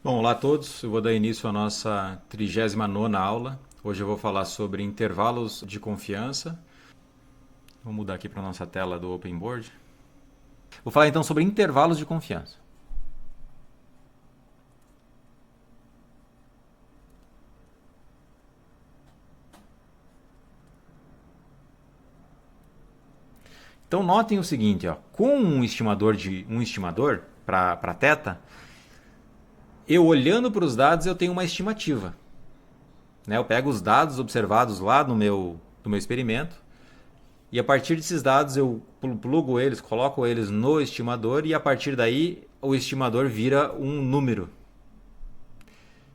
Bom, olá a todos. Eu vou dar início à nossa 39ª aula. Hoje eu vou falar sobre intervalos de confiança. Vou mudar aqui para a nossa tela do Open Board. Vou falar então sobre intervalos de confiança. Então notem o seguinte, ó, com um estimador para θ, eu olhando para os dados eu tenho uma estimativa. Né? Eu pego os dados observados lá no meu experimento e a partir desses dados eu plugo eles, coloco eles no estimador e a partir daí o estimador vira um número.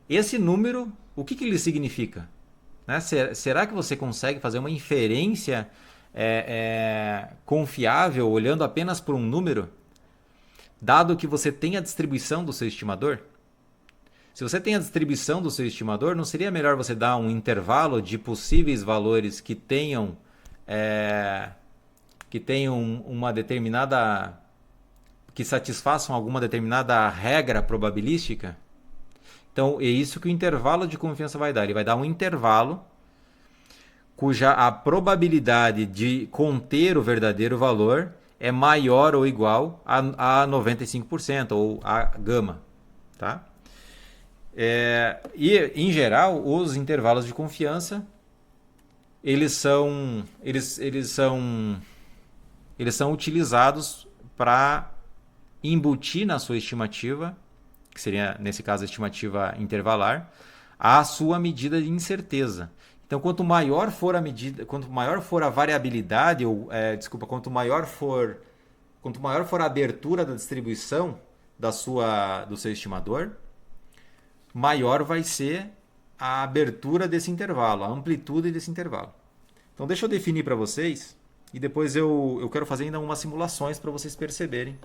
Esse número, o que ele significa? Né? Será que você consegue fazer uma inferência confiável olhando apenas por um número, dado que você tem a distribuição do seu estimador? Se você tem a distribuição do seu estimador, não seria melhor você dar um intervalo de possíveis valores que tenham uma determinada, que satisfaçam alguma determinada regra probabilística? Então é isso que o intervalo de confiança vai dar. Ele vai dar um intervalo cuja a probabilidade de conter o verdadeiro valor é maior ou igual a 95% ou a gama, tá? E em geral os intervalos de confiança eles são utilizados para embutir na sua estimativa, que seria nesse caso a estimativa intervalar, a sua medida de incerteza. Então, quanto maior for a medida, quanto maior for a variabilidade, quanto maior for a abertura da distribuição do seu estimador, maior vai ser a abertura desse intervalo, a amplitude desse intervalo. Então, deixa eu definir para vocês e depois eu quero fazer ainda umas simulações para vocês perceberem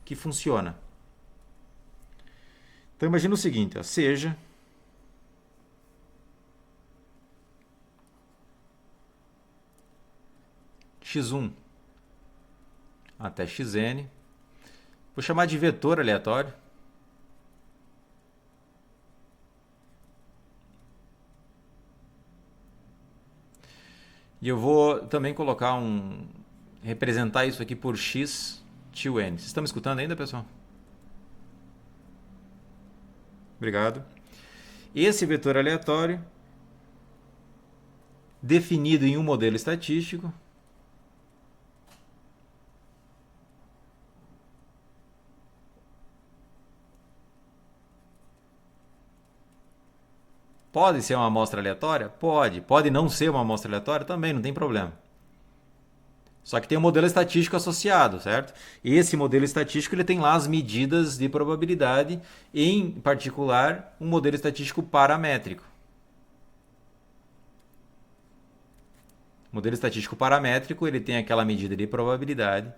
que funciona. Então, imagina o seguinte, ó, seja x1 até xn. Vou chamar de vetor aleatório. E eu vou também representar isso aqui por x to n. Vocês estão me escutando ainda, pessoal? Obrigado. Esse vetor aleatório, definido em um modelo estatístico, pode ser uma amostra aleatória? Pode. Pode não ser uma amostra aleatória? Também, não tem problema. Só que tem um modelo estatístico associado, certo? E esse modelo estatístico ele tem lá as medidas de probabilidade, em particular um modelo estatístico paramétrico. O modelo estatístico paramétrico ele tem aquela medida de probabilidade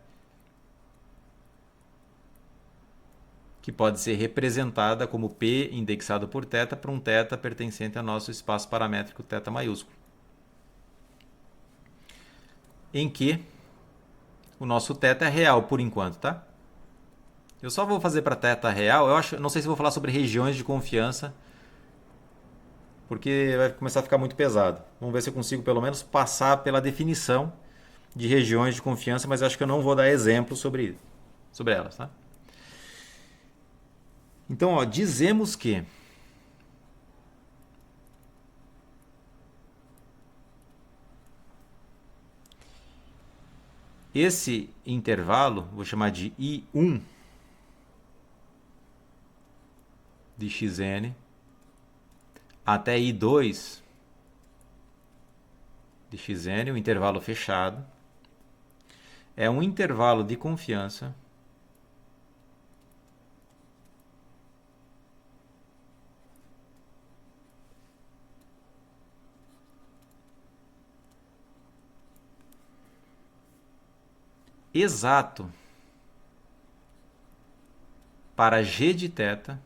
que pode ser representada como P indexado por θ para um θ pertencente ao nosso espaço paramétrico θ maiúsculo. Em que o nosso θ é real por enquanto, tá? Eu só vou fazer para θ real, não sei se vou falar sobre regiões de confiança, porque vai começar a ficar muito pesado. Vamos ver se eu consigo pelo menos passar pela definição de regiões de confiança, mas acho que eu não vou dar exemplos sobre elas, tá? Então, ó, dizemos que esse intervalo, vou chamar de I1 de xn até I2 de xn, um intervalo fechado, é um intervalo de confiança exato para g de θ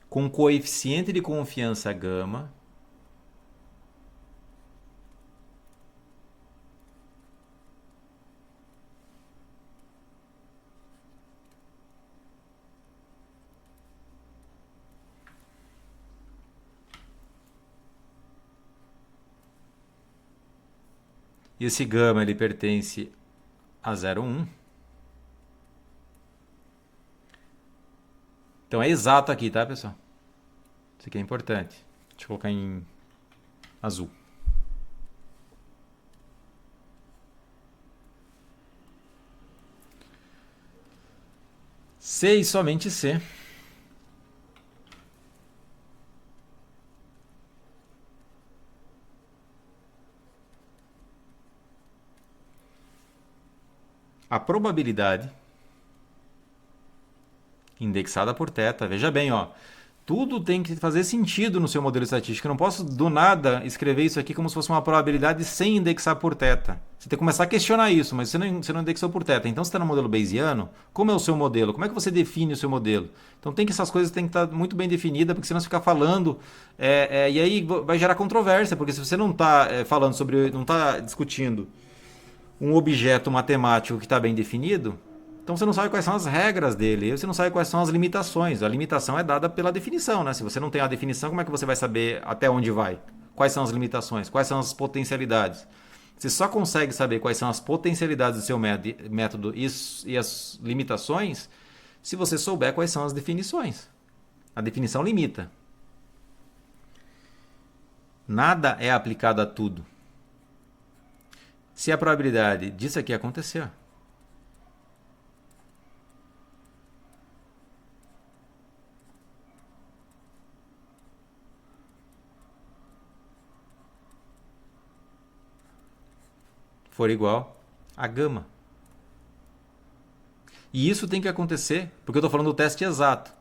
com coeficiente de confiança gama E esse gama ele pertence a 0,1. Então é exato aqui, tá, pessoal? Isso aqui é importante. Deixa eu colocar em azul. C e somente C. A probabilidade indexada por θ. Veja bem, ó. Tudo tem que fazer sentido no seu modelo estatístico. Eu não posso, do nada, escrever isso aqui como se fosse uma probabilidade sem indexar por θ. Você tem que começar a questionar isso, mas você não indexou por θ. Então, você está no modelo bayesiano, como é o seu modelo? Como é que você define o seu modelo? Então, essas coisas têm que estar muito bem definidas, porque senão você ficar falando, e aí vai gerar controvérsia, porque se você não está falando sobre, não está discutindo um objeto matemático que está bem definido, então você não sabe quais são as regras dele, você não sabe quais são as limitações. A limitação é dada pela definição, né? Se você não tem a definição, como é que você vai saber até onde vai? Quais são as limitações? Quais são as potencialidades? Você só consegue saber quais são as potencialidades do seu método e as limitações se você souber quais são as definições. A definição limita. Nada é aplicado a tudo. Se a probabilidade disso aqui acontecer, for igual a gama. E isso tem que acontecer, porque eu estou falando do teste exato,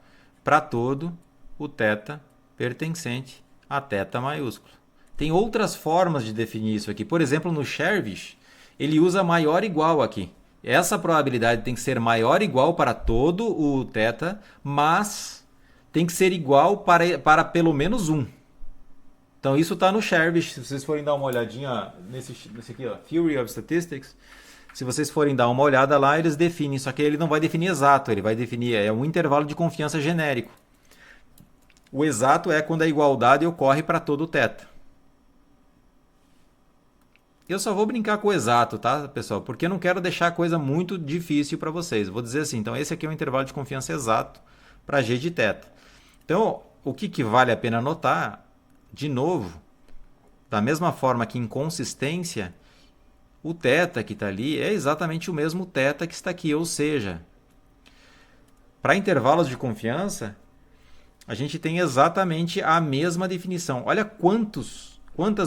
para todo o θ pertencente a θ maiúsculo. Tem outras formas de definir isso aqui. Por exemplo, no Chervish, ele usa maior igual aqui. Essa probabilidade tem que ser maior igual para todo o θ, mas tem que ser igual para pelo menos 1. Então isso está no Chervish. Se vocês forem dar uma olhadinha nesse aqui, ó, Theory of Statistics, se vocês forem dar uma olhada lá, eles definem. Só que ele não vai definir exato, ele vai definir um intervalo de confiança genérico. O exato é quando a igualdade ocorre para todo o θ. Eu só vou brincar com o exato, tá, pessoal? Porque eu não quero deixar a coisa muito difícil para vocês. Vou dizer assim, então esse aqui é um intervalo de confiança exato para g de θ. Então, o que vale a pena notar, de novo, da mesma forma que em consistência, o θ que está ali é exatamente o mesmo θ que está aqui. Ou seja, para intervalos de confiança, a gente tem exatamente a mesma definição. Olha quantas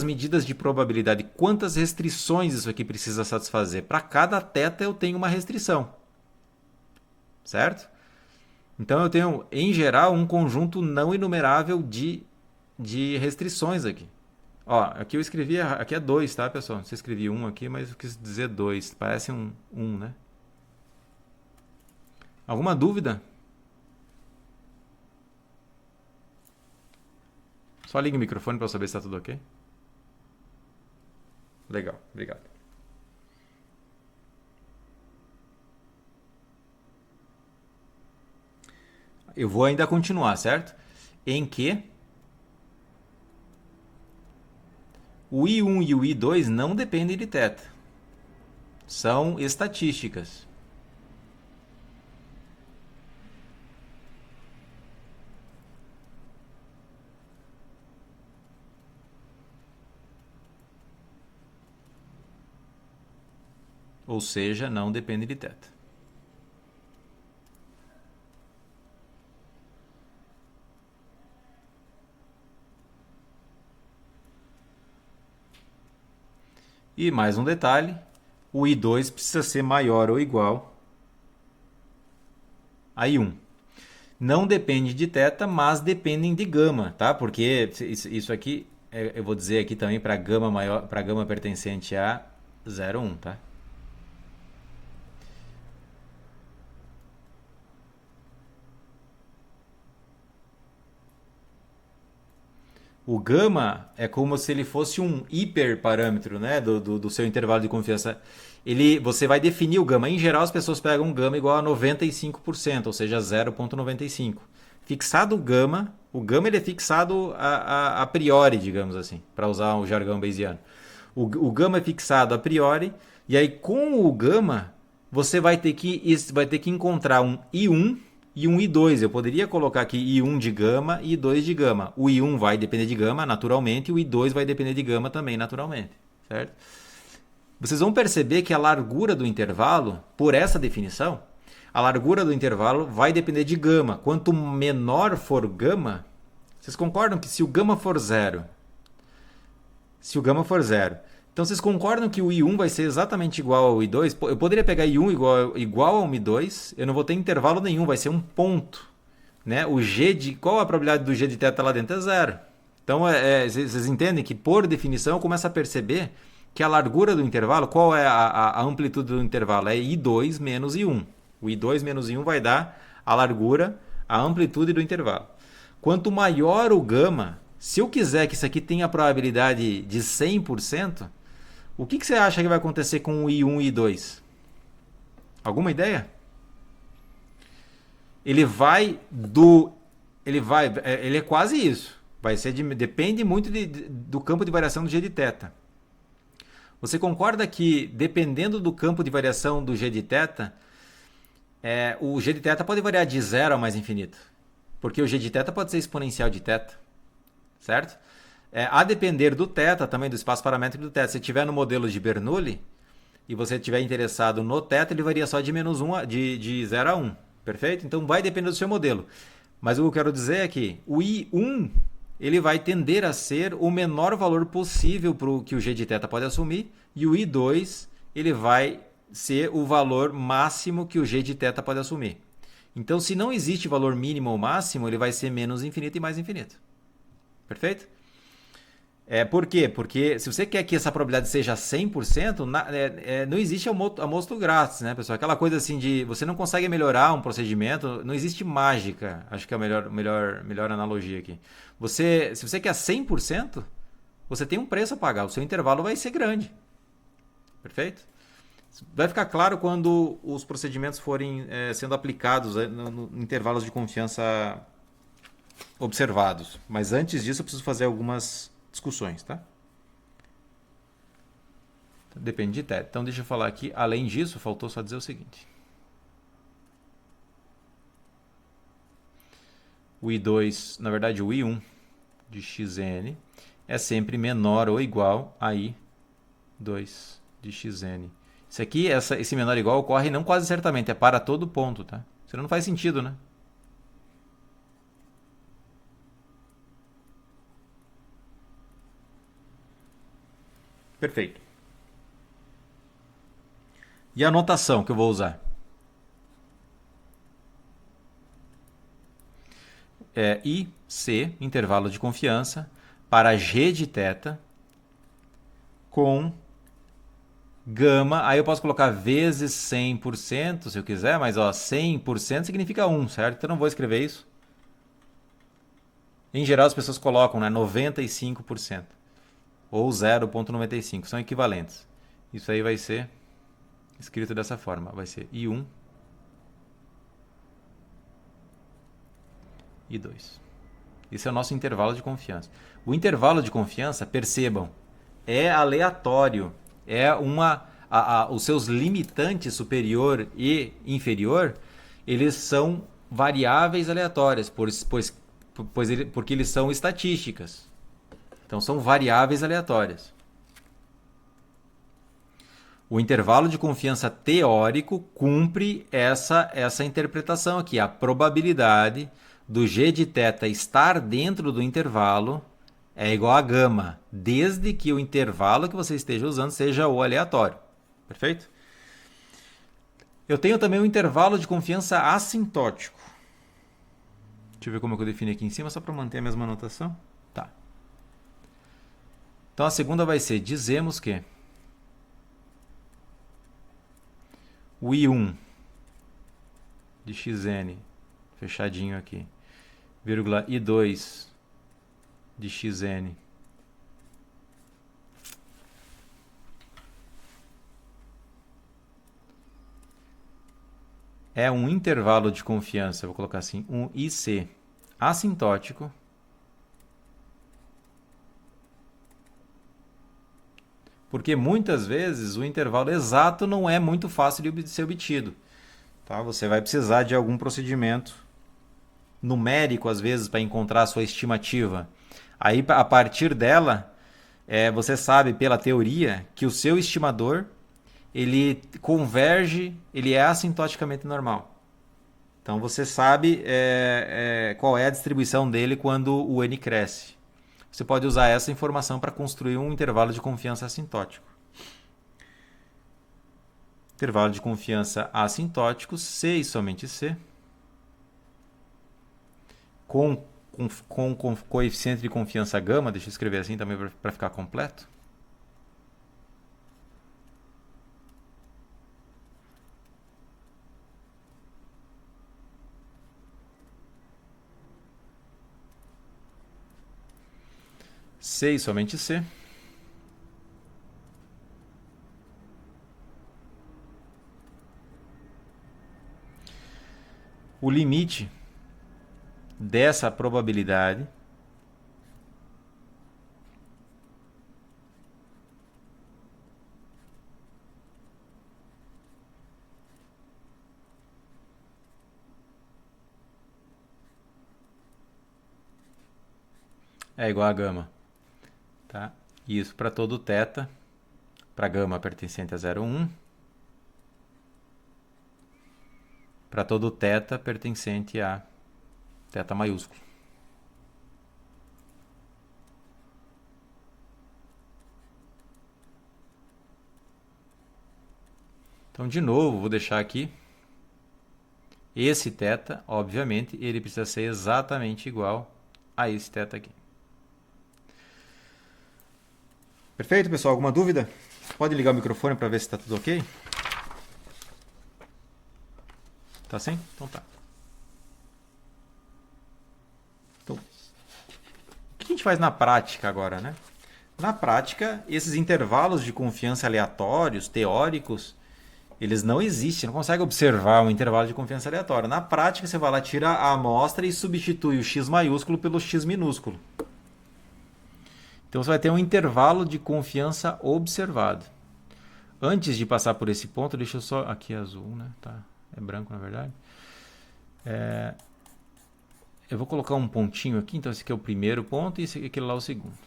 medidas de probabilidade, quantas restrições isso aqui precisa satisfazer. Para cada θ eu tenho uma restrição. Certo? Então eu tenho, em geral, um conjunto não enumerável de restrições aqui. Ó, aqui eu escrevi, aqui é 2, tá, pessoal? Você escrevi 1 aqui, mas eu quis dizer 2. Parece um, né? Alguma dúvida? Só ligue o microfone para eu saber se está tudo ok. Legal, obrigado. Eu vou ainda continuar, certo? Em que o I1 e o I2 não dependem de θ. São estatísticas. Ou seja, não dependem de θ. E mais um detalhe, o I2 precisa ser maior ou igual a I1. Não depende de θ, mas dependem de gama, tá? Porque isso aqui, eu vou dizer aqui também para gama maior, para gama pertencente a 0,1, tá? O gama é como se ele fosse um hiperparâmetro, né, do seu intervalo de confiança. Você vai definir o gama. Em geral, as pessoas pegam um gama igual a 95%, ou seja, 0,95. Fixado o gama ele é fixado a priori, digamos assim, para usar o jargão bayesiano. O gama é fixado a priori, e aí com o gama você vai ter que encontrar um I1 e um I2. Eu poderia colocar aqui I1 de gama e I2 de gama. O I1 vai depender de gama, naturalmente, e o I2 vai depender de gama também, naturalmente. Certo? Vocês vão perceber que a largura do intervalo, por essa definição, a largura do intervalo vai depender de gama. Quanto menor for gama, vocês concordam que se o gama for zero, então vocês concordam que o I1 vai ser exatamente igual ao I2? Eu poderia pegar I1 igual ao I2, eu não vou ter intervalo nenhum, vai ser um ponto. Né? Qual a probabilidade do G de θ lá dentro? É zero. Então vocês entendem que por definição eu começo a perceber que a largura do intervalo, qual é a amplitude do intervalo? É I2 menos I1. O I2 menos I1 vai dar a largura, a amplitude do intervalo. Quanto maior o gama, se eu quiser que isso aqui tenha a probabilidade de 100%, o que você acha que vai acontecer com o I1 e I2? Alguma ideia? Ele é quase isso. Depende muito do campo de variação do G de θ. Você concorda que, dependendo do campo de variação do G de θ, o G de θ pode variar de 0 a mais infinito? Porque o G de θ pode ser exponencial de θ. Certo? A depender do θ, também do espaço paramétrico do θ. Se estiver no modelo de Bernoulli e você estiver interessado no θ, ele varia só de menos 1 de 0 a 1. Perfeito? Então vai depender do seu modelo. Mas o que eu quero dizer é que o I1 ele vai tender a ser o menor valor possível para o que o G de θ pode assumir, e o I2 ele vai ser o valor máximo que o G de θ pode assumir. Então, se não existe valor mínimo ou máximo, ele vai ser menos infinito e mais infinito. Perfeito? Por quê? Porque se você quer que essa probabilidade seja 100%, não existe almoço grátis, né, pessoal? Aquela coisa assim de você não consegue melhorar um procedimento, não existe mágica. Acho que é a melhor analogia aqui. Se você quer 100%, você tem um preço a pagar. O seu intervalo vai ser grande. Perfeito? Vai ficar claro quando os procedimentos forem sendo aplicados no intervalos de confiança observados. Mas antes disso, eu preciso fazer algumas discussões, tá? Depende de θ. Então, deixa eu falar aqui. Além disso, faltou só dizer o seguinte. O I2, na verdade, o I1 de xn é sempre menor ou igual a I2 de xn. Isso aqui, esse menor ou igual ocorre não quase certamente, é para todo ponto, tá? Isso não faz sentido, né? Perfeito. E a notação que eu vou usar? É IC, intervalo de confiança, para G de θ com gama. Aí eu posso colocar vezes 100% se eu quiser, mas 100% significa 1, certo? Então eu não vou escrever isso. Em geral as pessoas colocam 95% ou 0,95, são equivalentes. Isso aí vai ser escrito dessa forma, vai ser I1 e 2. Esse é o nosso intervalo de confiança. O intervalo de confiança, percebam, é aleatório. Os seus limitantes superior e inferior, eles são variáveis aleatórias, porque eles são estatísticas. Então são variáveis aleatórias. O intervalo de confiança teórico cumpre essa interpretação aqui. A probabilidade do G de θ estar dentro do intervalo é igual a gama, desde que o intervalo que você esteja usando seja o aleatório. Perfeito? Eu tenho também um intervalo de confiança assintótico. Deixa eu ver como eu defini aqui em cima, só para manter a mesma notação. Tá. Então a segunda vai ser, dizemos que o I1 de xn, fechadinho aqui, vírgula I2 de xn é um intervalo de confiança, vou colocar assim, um IC assintótico Porque muitas vezes o intervalo exato não é muito fácil de ser obtido. Tá? Você vai precisar de algum procedimento numérico, às vezes, para encontrar a sua estimativa. Aí, a partir dela, você sabe pela teoria que o seu estimador ele converge, ele é assintoticamente normal. Então você sabe qual é a distribuição dele quando o n cresce. Você pode usar essa informação para construir um intervalo de confiança assintótico. Intervalo de confiança assintótico, C e somente C, com coeficiente de confiança gama, deixa eu escrever assim também para ficar completo. C e somente C. O limite dessa probabilidade é igual a gama. Tá? Isso para todo θ, para gama pertencente a 0,1, para todo θ pertencente a θ maiúsculo. Então, de novo, vou deixar aqui. Esse θ, obviamente, ele precisa ser exatamente igual a esse θ aqui. Perfeito, pessoal? Alguma dúvida? Pode ligar o microfone para ver se está tudo ok? Tá sim? Então tá. Então, o que a gente faz na prática agora, né? Na prática, esses intervalos de confiança aleatórios, teóricos, eles não existem, não consegue observar um intervalo de confiança aleatório. Na prática, você vai lá, tira a amostra e substitui o x maiúsculo pelo x minúsculo. Então você vai ter um intervalo de confiança observado. Antes de passar por esse ponto, deixa eu só... Aqui é azul, né? Tá. É branco, na verdade. Eu vou colocar um pontinho aqui. Então esse aqui é o primeiro ponto e esse aqui lá é o segundo.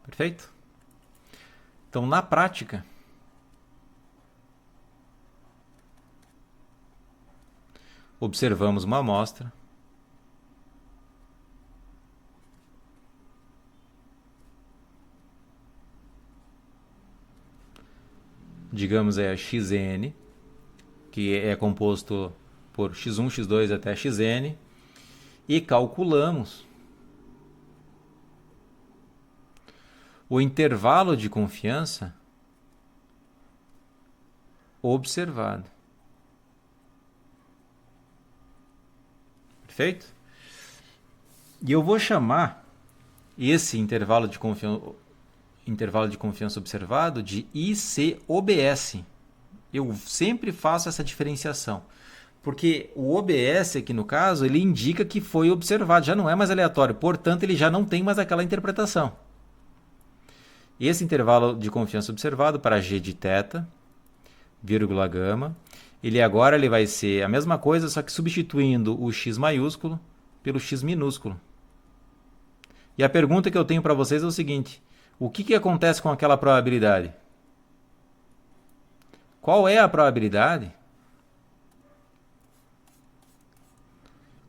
Perfeito? Então, na prática, observamos uma amostra. Digamos a xn, que é composto por x1, x2 até xn, e calculamos o intervalo de confiança observado. Perfeito? E eu vou chamar esse intervalo de confiança observado de ICOBS. Eu sempre faço essa diferenciação. Porque o OBS aqui no caso, ele indica que foi observado, já não é mais aleatório, portanto ele já não tem mais aquela interpretação. Esse intervalo de confiança observado para g de θ, vírgula gama, ele vai ser a mesma coisa, só que substituindo o x maiúsculo pelo x minúsculo. E a pergunta que eu tenho para vocês é o seguinte: o que acontece com aquela probabilidade? Qual é a probabilidade?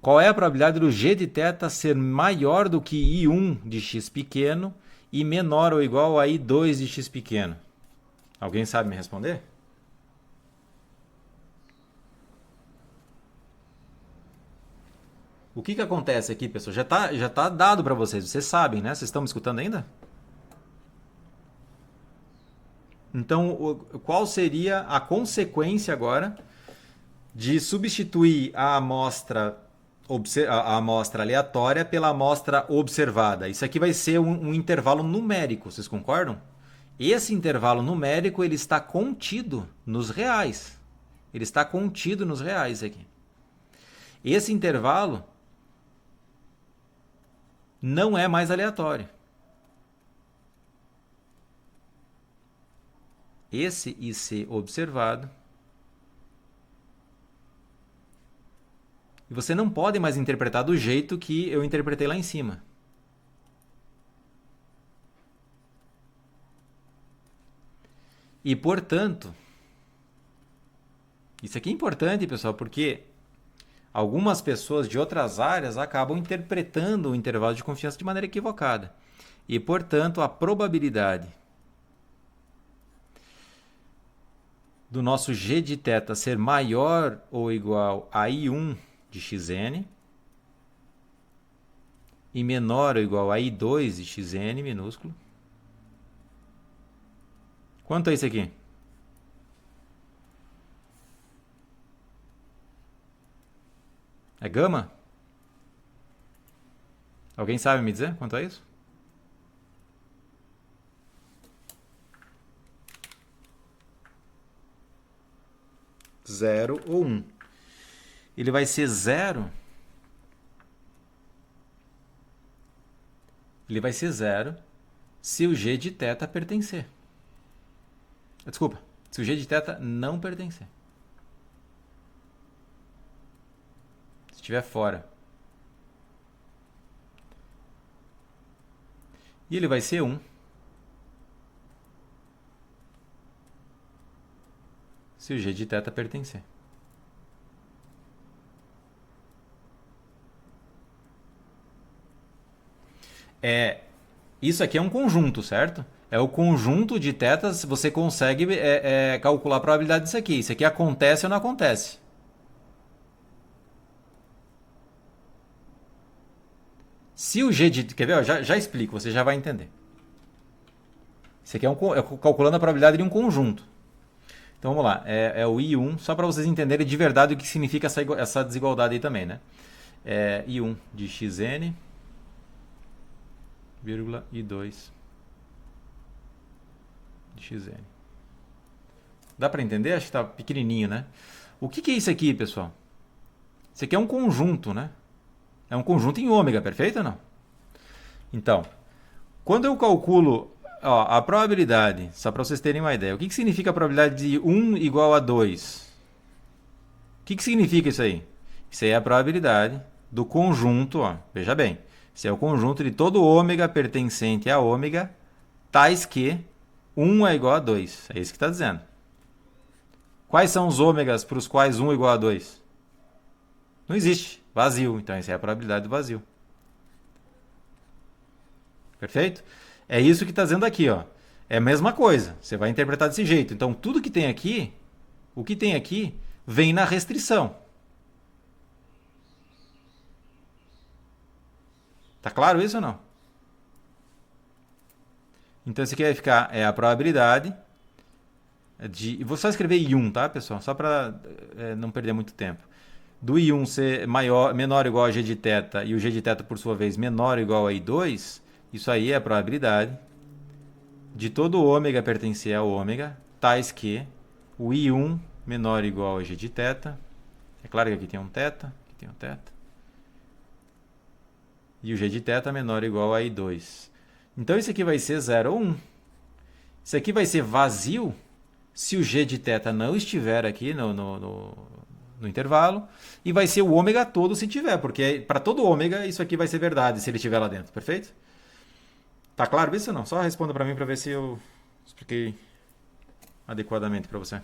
Qual é a probabilidade do g de θ ser maior do que I1 de x pequeno e menor ou igual a I2 de x pequeno? Alguém sabe me responder? O que acontece aqui, pessoal? Já tá dado para vocês. Vocês sabem, né? Vocês estão me escutando ainda? Então, qual seria a consequência agora de substituir a amostra aleatória pela amostra observada? Isso aqui vai ser um intervalo numérico, vocês concordam? Esse intervalo numérico ele está contido nos reais. Ele está contido nos reais aqui. Esse intervalo não é mais aleatório. Esse IC observado. E você não pode mais interpretar do jeito que eu interpretei lá em cima. E, portanto, isso aqui é importante, pessoal, porque algumas pessoas de outras áreas acabam interpretando o intervalo de confiança de maneira equivocada. E, portanto, a probabilidade do nosso g de θ ser maior ou igual a I1 de xn e menor ou igual a I2 de xn minúsculo. Quanto é isso aqui? É gama? Alguém sabe me dizer quanto é isso? Zero ou 1. Ele vai ser zero. Ele vai ser zero se o g de θ pertencer. Desculpa, se o g de θ não pertencer. Se estiver fora. E ele vai ser 1 se o g de θ pertencer. Isso aqui é um conjunto, certo? É o conjunto de tetas, você consegue calcular a probabilidade disso aqui. Isso aqui acontece ou não acontece? Se o g de... Quer ver? Já explico, você já vai entender. Isso aqui é calculando a probabilidade de um conjunto. Então vamos lá, é o I1, só para vocês entenderem de verdade o que significa essa desigualdade aí também, né? I1 de xn, vírgula, I2 de xn. Dá para entender? Acho que está pequenininho, né? O que é isso aqui, pessoal? Isso aqui é um conjunto, né? É um conjunto em ômega, perfeito ou não? Então, quando eu calculo a probabilidade, só para vocês terem uma ideia, o que significa a probabilidade de 1 igual a 2? O que significa isso aí? Isso aí é a probabilidade do conjunto, veja bem, isso é o conjunto de todo ômega pertencente a ômega, tais que 1 é igual a 2. É isso que está dizendo. Quais são os ômegas para os quais 1 é igual a 2? Não existe. Vazio. Então, essa é a probabilidade do vazio. Perfeito? É isso que está dizendo aqui. Ó. É a mesma coisa. Você vai interpretar desse jeito. Então, tudo que tem aqui, o que tem aqui, vem na restrição. Tá claro isso ou não? Então, isso aqui vai ficar a probabilidade de... Vou só escrever I1, tá, pessoal? Só para não perder muito tempo. Do I1 ser menor ou igual a g de θ e o g de θ, por sua vez, menor ou igual a I2, isso aí é a probabilidade de todo ômega pertencer a ômega, tais que o I1 menor ou igual a g de θ, é claro que aqui tem um θ, aqui tem um θ, e o g de θ menor ou igual a I2. Então isso aqui vai ser 0 ou 1. Isso aqui vai ser vazio se o g de θ não estiver aqui no intervalo, e vai ser o ômega todo se tiver, porque para todo ômega isso aqui vai ser verdade se ele estiver lá dentro, perfeito? Tá claro isso ou não? Só responda para mim para ver se eu expliquei adequadamente para você.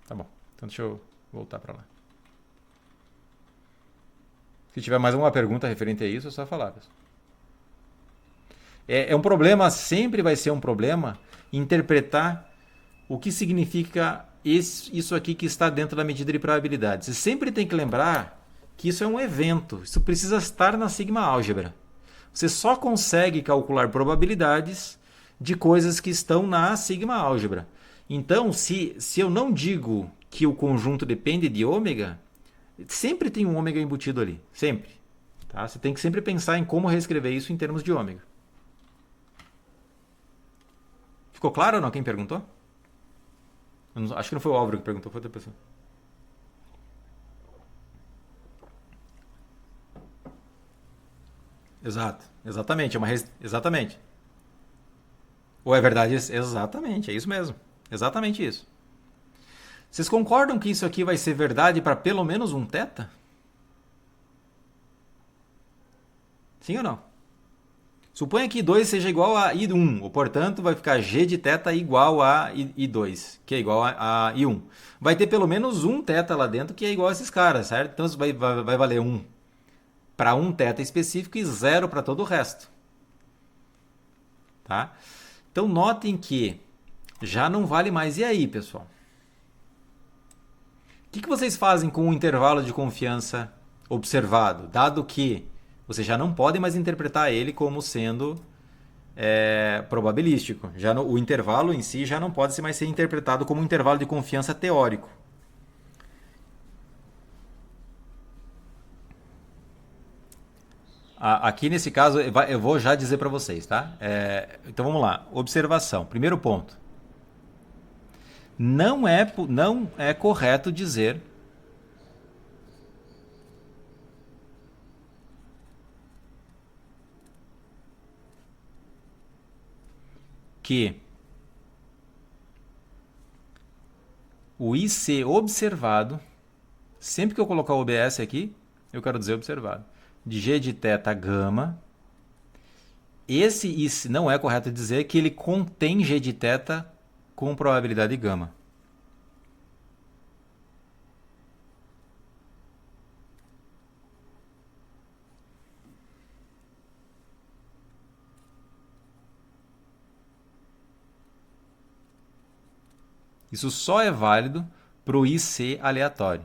Tá bom, então deixa eu voltar para lá. Se tiver mais alguma pergunta referente a isso, é só falar, pessoal. É um problema, sempre vai ser um problema interpretar o que significa isso aqui que está dentro da medida de probabilidade. Você sempre tem que lembrar que isso é um evento, isso precisa estar na sigma álgebra. Você só consegue calcular probabilidades de coisas que estão na sigma álgebra. Então, se eu não digo que o conjunto depende de ômega, sempre tem um ômega embutido ali, sempre. Tá? Você tem que sempre pensar em como reescrever isso em termos de ômega. Ficou claro ou não? Quem perguntou? Acho que não foi o Álvaro que perguntou, foi outra pessoa. Exato. Exatamente. Exatamente. Ou é verdade? Exatamente. É isso mesmo. Exatamente isso. Vocês concordam que isso aqui vai ser verdade para pelo menos um teta? Sim ou não? Suponha que I2 seja igual a I1, ou portanto vai ficar G de θ igual a I2, que é igual a I1. Vai ter pelo menos um θ lá dentro que é igual a esses caras, certo? Então isso vai valer 1 para um θ específico e 0 para todo o resto. Tá? Então notem que já não vale mais. E aí, pessoal? O que vocês fazem com o intervalo de confiança observado, dado que vocês já não podem mais interpretar ele como sendo probabilístico. O intervalo em si já não pode mais ser interpretado como um intervalo de confiança teórico. Aqui nesse caso eu vou já dizer para vocês, tá? Então vamos lá. Observação. Primeiro ponto. Não é correto dizer que o IC observado, sempre que eu colocar o OBS aqui, eu quero dizer observado, de G de θ gama, esse IC não é correto dizer que ele contém G de θ com probabilidade gama. Isso só é válido para o IC aleatório.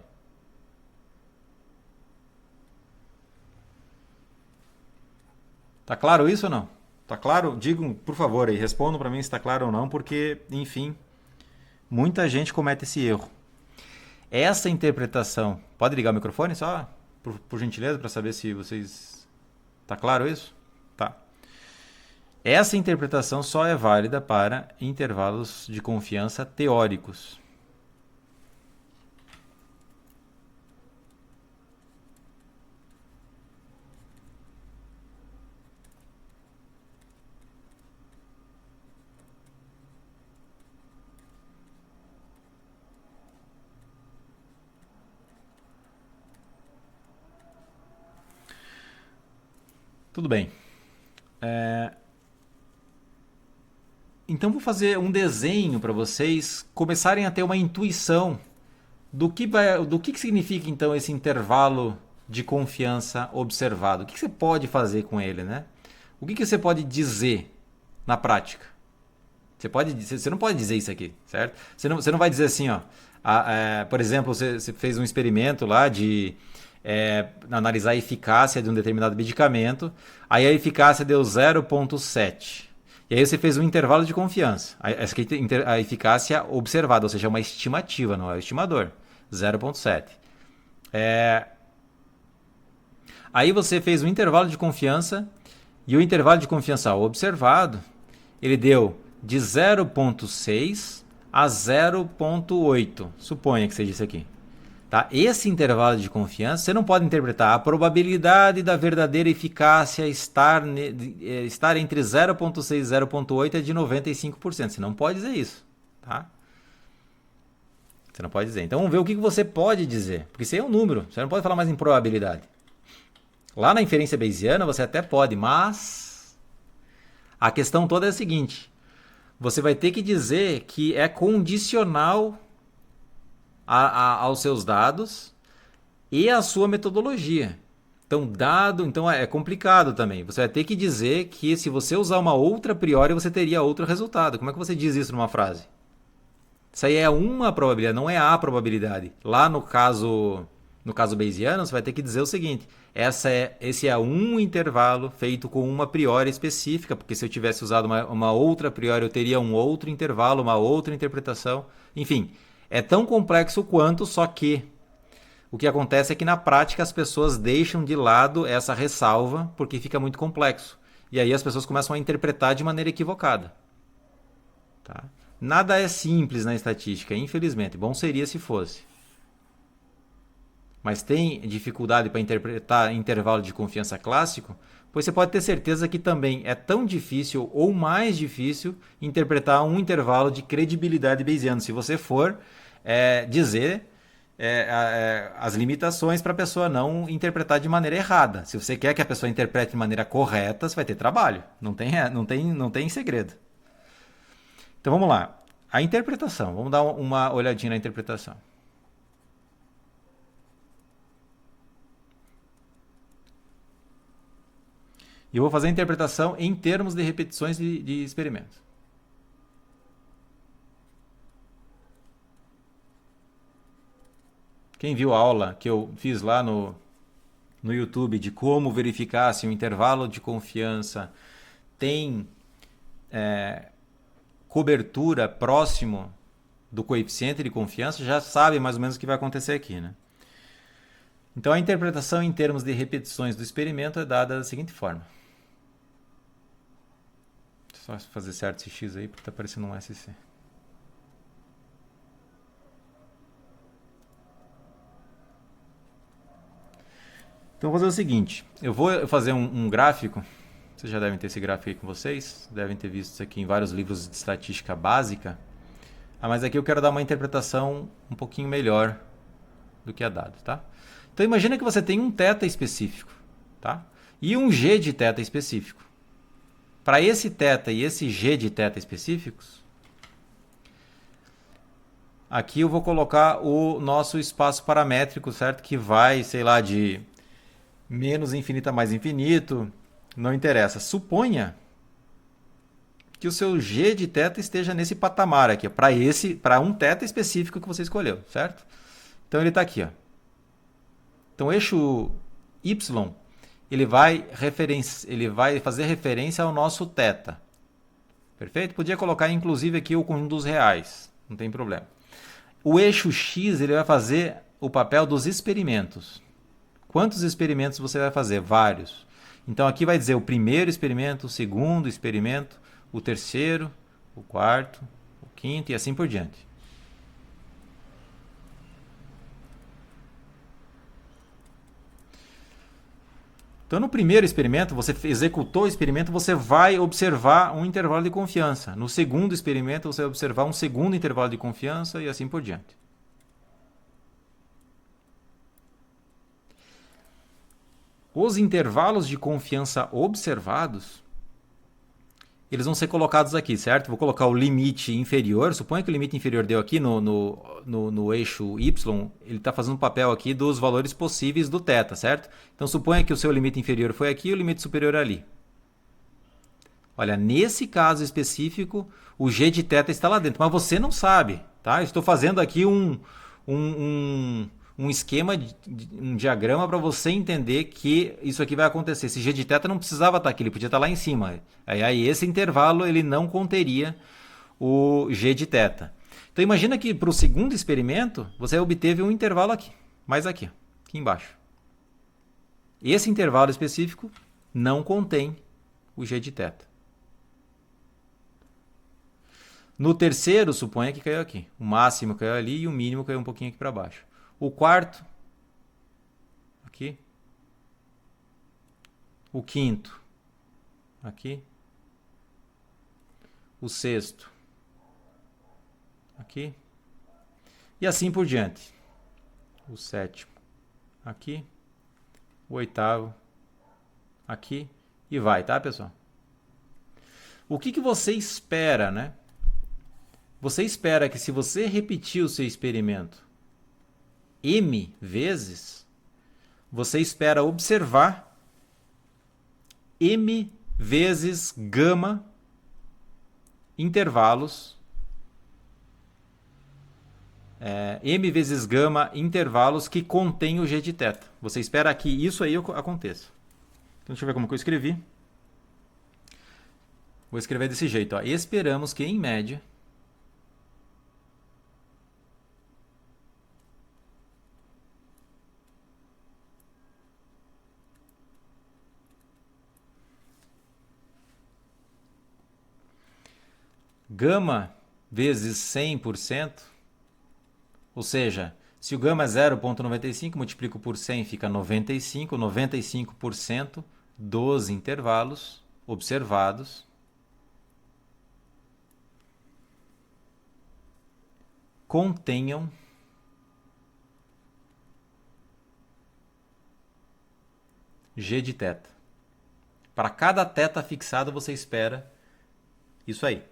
Tá claro isso ou não? Tá claro? Digam, por favor, aí, respondam para mim se está claro ou não, porque, enfim, muita gente comete esse erro. Essa interpretação... Pode ligar o microfone só, por gentileza, para saber se vocês... Tá claro isso? Tá. Essa interpretação só é válida para intervalos de confiança teóricos. Tudo bem. Então vou fazer um desenho para vocês começarem a ter uma intuição do que significa então esse intervalo de confiança observado. O que você pode fazer com ele, né? O que você pode dizer na prática? Você não pode dizer isso aqui, certo? Você não vai dizer assim, ó. Por exemplo, você fez um experimento lá de analisar a eficácia de um determinado medicamento, aí a eficácia deu 0,7. E aí você fez um intervalo de confiança. Essa aqui é a eficácia observada, ou seja, é uma estimativa, não é o estimador. 0,7. Aí você fez um intervalo de confiança e o intervalo de confiança observado, ele deu de 0,6 a 0,8. Suponha que seja isso aqui. Tá? Esse intervalo de confiança, você não pode interpretar a probabilidade da verdadeira eficácia estar entre 0,6 e 0,8 é de 95%. Você não pode dizer isso. Tá? Você não pode dizer. Então vamos ver o que você pode dizer. Porque isso aí é um número. Você não pode falar mais em probabilidade. Lá na inferência bayesiana você até pode, mas a questão toda é a seguinte. Você vai ter que dizer que é condicional aos seus dados e à sua metodologia. Então é complicado também. Você vai ter que dizer que se você usar uma outra a priori, você teria outro resultado. Como é que você diz isso numa frase? Isso aí é uma probabilidade, não é a probabilidade. Lá no caso bayesiano, você vai ter que dizer o seguinte: esse é um intervalo feito com uma a priori específica, porque se eu tivesse usado uma outra a priori, eu teria um outro intervalo, uma outra interpretação. Enfim, é tão complexo quanto, só que o que acontece é que na prática as pessoas deixam de lado essa ressalva porque fica muito complexo. E aí as pessoas começam a interpretar de maneira equivocada. Tá? Nada é simples na estatística, infelizmente. Bom seria se fosse. mas tem dificuldade para interpretar intervalo de confiança clássico, pois você pode ter certeza que também é tão difícil ou mais difícil interpretar um intervalo de credibilidade bayesiano, se você for dizer as limitações para a pessoa não interpretar de maneira errada. Se você quer que a pessoa interprete de maneira correta, você vai ter trabalho. Não tem segredo. Então vamos lá. A interpretação. Vamos dar uma olhadinha na interpretação. E eu vou fazer a interpretação em termos de repetições de experimentos. Quem viu a aula que eu fiz lá no YouTube de como verificar se um intervalo de confiança tem cobertura próximo do coeficiente de confiança, já sabe mais ou menos o que vai acontecer aqui, né? Então a interpretação em termos de repetições do experimento é dada da seguinte forma. Só fazer certo esse X aí, porque está parecendo um SC. Então vou fazer o seguinte, eu vou fazer um gráfico, vocês já devem ter esse gráfico aí com vocês, devem ter visto isso aqui em vários livros de estatística básica, mas aqui eu quero dar uma interpretação um pouquinho melhor do que é dado, tá? Então imagina que você tem um θ específico, tá? E um g de θ específico. Para esse θ e esse g de θ específicos, aqui eu vou colocar o nosso espaço paramétrico, certo? Que vai, sei lá, de menos infinito a mais infinito, não interessa. Suponha que o seu g de θ esteja nesse patamar aqui, para um θ específico que você escolheu, certo? Então ele está aqui, ó. Então o eixo y ele vai fazer referência ao nosso θ. Perfeito? Podia colocar inclusive aqui o conjunto dos reais, não tem problema. O eixo x ele vai fazer o papel dos experimentos. Quantos experimentos você vai fazer? Vários. Então aqui vai dizer o primeiro experimento, o segundo experimento, o terceiro, o quarto, o quinto e assim por diante. Então, no primeiro experimento, você executou o experimento, você vai observar um intervalo de confiança. No segundo experimento, você vai observar um segundo intervalo de confiança e assim por diante. Os intervalos de confiança observados, eles vão ser colocados aqui, certo? Vou colocar o limite inferior. Suponha que o limite inferior deu aqui no eixo Y, ele está fazendo um papel aqui dos valores possíveis do θ, certo? Então suponha que o seu limite inferior foi aqui e o limite superior ali. Olha, nesse caso específico, o g de θ está lá dentro, mas você não sabe, tá? Eu estou fazendo aqui um esquema, um diagrama para você entender que isso aqui vai acontecer. Esse g de θ não precisava estar aqui, ele podia estar lá em cima. Aí esse intervalo ele não conteria o g de θ. Então imagina que para o segundo experimento você obteve um intervalo aqui, mais aqui embaixo. Esse intervalo específico não contém o g de θ. No terceiro, suponha que caiu aqui. O máximo caiu ali e o mínimo caiu um pouquinho aqui para baixo. O quarto, aqui. O quinto, aqui. O sexto, aqui. E assim por diante. O sétimo, aqui. O oitavo, aqui. E vai, tá, pessoal? O que você espera, né? Você espera que se você repetir o seu experimento m vezes, você espera observar m vezes gama intervalos, m vezes gama intervalos que contém o g de θ. Você espera que isso aí aconteça. Então deixa eu ver como que eu escrevi. Vou escrever desse jeito, ó. Esperamos que em média gama vezes 100%, ou seja, Se o gama é 0,95, multiplico por 100, fica 95. 95% dos intervalos observados contenham G de θ. Para cada θ fixado, você espera isso aí.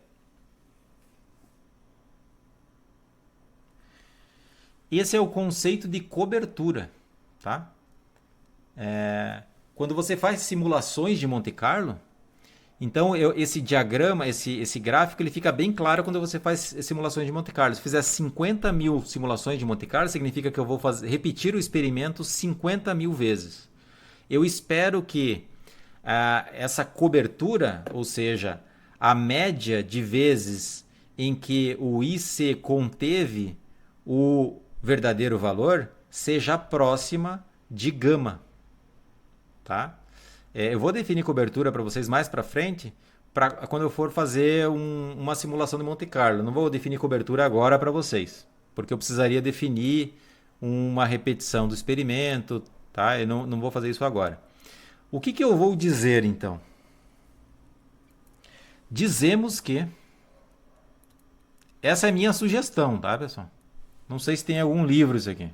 Esse é o conceito de cobertura, tá? Quando você faz simulações de Monte Carlo, então esse diagrama, esse gráfico, ele fica bem claro quando você faz simulações de Monte Carlo. Se fizer 50 mil simulações de Monte Carlo, significa que eu vou repetir o experimento 50 mil vezes. Eu espero que essa cobertura, ou seja, a média de vezes em que o IC conteve o verdadeiro valor, seja próxima de gama. Tá? Eu vou definir cobertura para vocês mais para frente, quando eu for fazer uma simulação de Monte Carlo. Não vou definir cobertura agora para vocês, porque eu precisaria definir uma repetição do experimento. Tá? Eu não vou fazer isso agora. O que eu vou dizer então? Dizemos que essa é a minha sugestão, tá, pessoal? Não sei se tem algum livro isso aqui.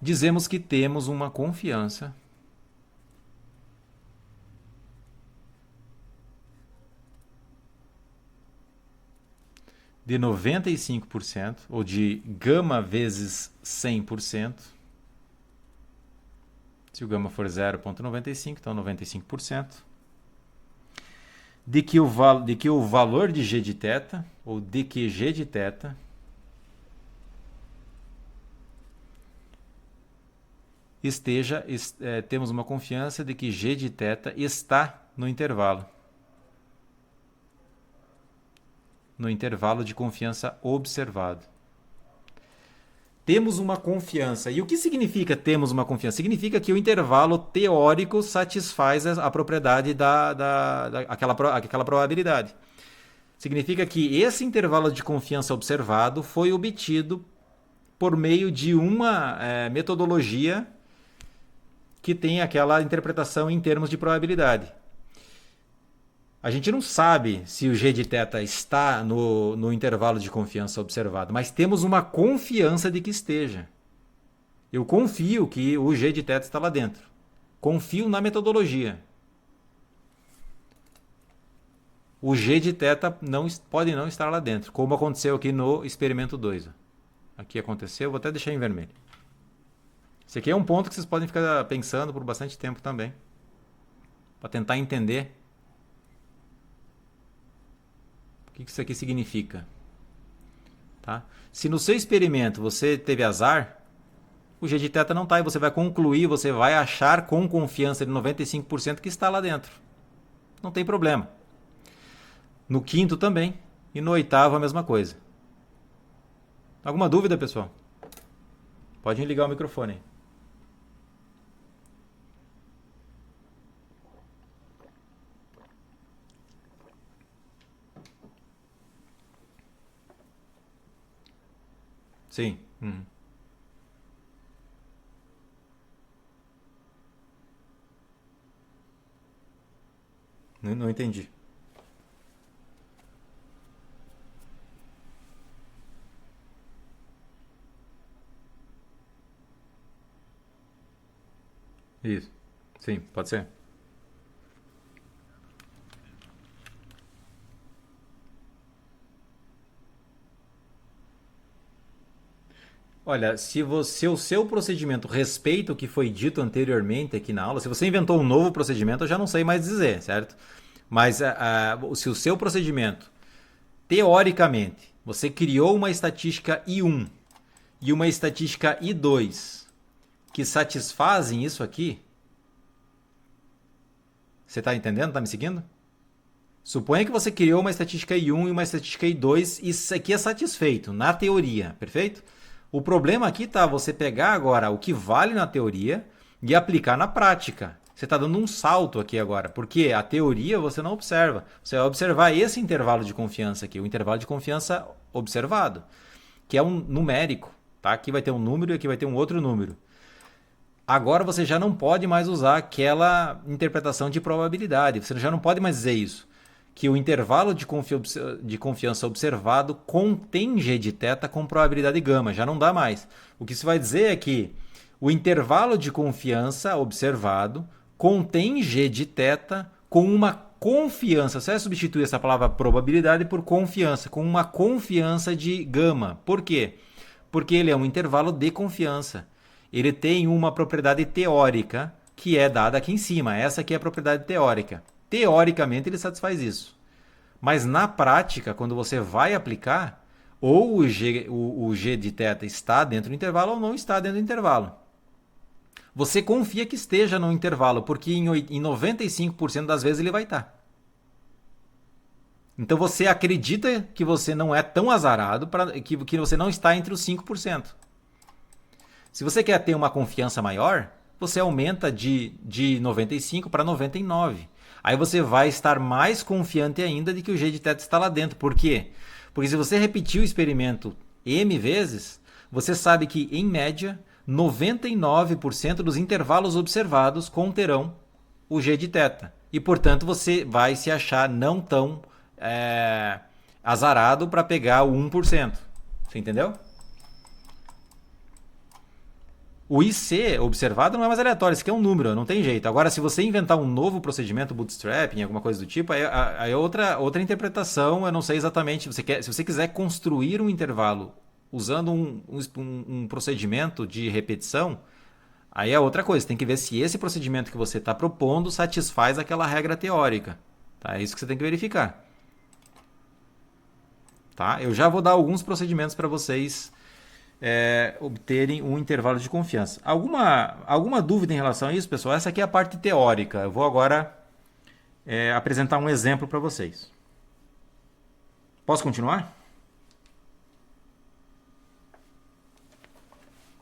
Dizemos que temos uma confiança de 95%, ou de gama vezes 100%. Se o gama for 0,95, então 95%. De que o valor de G de θ, ou de que G de θ, temos uma confiança de que G de θ está no intervalo de confiança observado. Temos uma confiança. E o que significa temos uma confiança? Significa que o intervalo teórico satisfaz a propriedade daquela probabilidade. Significa que esse intervalo de confiança observado foi obtido por meio de uma metodologia que tem aquela interpretação em termos de probabilidade. A gente não sabe se o G de θ está no intervalo de confiança observado, mas temos uma confiança de que esteja. Eu confio que o G de θ está lá dentro. Confio na metodologia. O G de θ pode não estar lá dentro, como aconteceu aqui no experimento 2. Aqui aconteceu, vou até deixar em vermelho. Esse aqui é um ponto que vocês podem ficar pensando por bastante tempo também, para tentar entender o que isso aqui significa. Tá? Se no seu experimento você teve azar, o G de θ não está, e você vai concluir, você vai achar com confiança de 95% que está lá dentro. Não tem problema. No quinto também, e no oitavo a mesma coisa. Alguma dúvida, pessoal? Pode ligar o microfone aí. Sim. Não entendi. Isso. Sim, pode ser. Olha, se o seu procedimento respeita o que foi dito anteriormente aqui na aula, se você inventou um novo procedimento, eu já não sei mais dizer, certo? Mas se o seu procedimento, teoricamente, você criou uma estatística I1 e uma estatística I2 que satisfazem isso aqui, você está entendendo? Está me seguindo? Suponha que você criou uma estatística I1 e uma estatística I2 e isso aqui é satisfeito na teoria, perfeito? O problema aqui tá você pegar agora o que vale na teoria e aplicar na prática. Você está dando um salto aqui agora, porque a teoria você não observa. Você vai observar esse intervalo de confiança aqui, o intervalo de confiança observado, que é um numérico. Tá? Aqui vai ter um número e aqui vai ter um outro número. Agora você já não pode mais usar aquela interpretação de probabilidade. Você já não pode mais dizer isso. Que o intervalo de confiança observado contém G de θ com probabilidade gama. Já não dá mais. O que você vai dizer é que o intervalo de confiança observado contém G de θ com uma confiança. Você vai substituir essa palavra probabilidade por confiança, com uma confiança de gama. Por quê? Porque ele é um intervalo de confiança. Ele tem uma propriedade teórica que é dada aqui em cima. Essa aqui é a propriedade teórica. Teoricamente ele satisfaz isso. Mas na prática, quando você vai aplicar, ou o G de θ está dentro do intervalo ou não está dentro do intervalo. Você confia que esteja no intervalo, porque em 95% das vezes ele vai estar. Então você acredita que você não é tão azarado, que você não está entre os 5%. Se você quer ter uma confiança maior, você aumenta de 95 para 99. Aí você vai estar mais confiante ainda de que o G de θ está lá dentro. Por quê? Porque se você repetir o experimento M vezes, você sabe que, em média, 99% dos intervalos observados conterão o G de θ. E, portanto, você vai se achar não tão azarado para pegar o 1%. Você entendeu? O IC observado não é mais aleatório, isso aqui é um número, não tem jeito. Agora, se você inventar um novo procedimento, bootstrapping, alguma coisa do tipo, aí é outra interpretação, eu não sei exatamente. Se você quiser construir um intervalo usando um procedimento de repetição, aí é outra coisa. Você tem que ver se esse procedimento que você está propondo satisfaz aquela regra teórica. Tá? É isso que você tem que verificar. Tá? Eu já vou dar alguns procedimentos para vocês obterem um intervalo de confiança. Alguma dúvida em relação a isso, pessoal? Essa aqui é a parte teórica. Eu vou agora apresentar um exemplo para vocês. Posso continuar?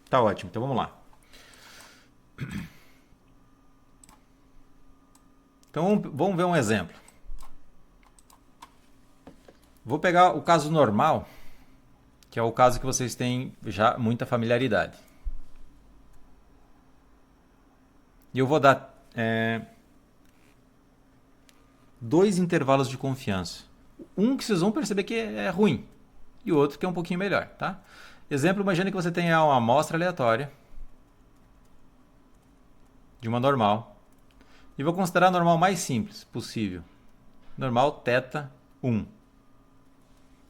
Tá ótimo, então vamos lá. Então vamos ver um exemplo. Vou pegar o caso normal, que é o caso que vocês têm já muita familiaridade. E eu vou dar dois intervalos de confiança. Um que vocês vão perceber que é ruim e o outro que é um pouquinho melhor. Tá? Exemplo, imagine que você tenha uma amostra aleatória de uma normal. E vou considerar a normal mais simples possível. Normal θ 1.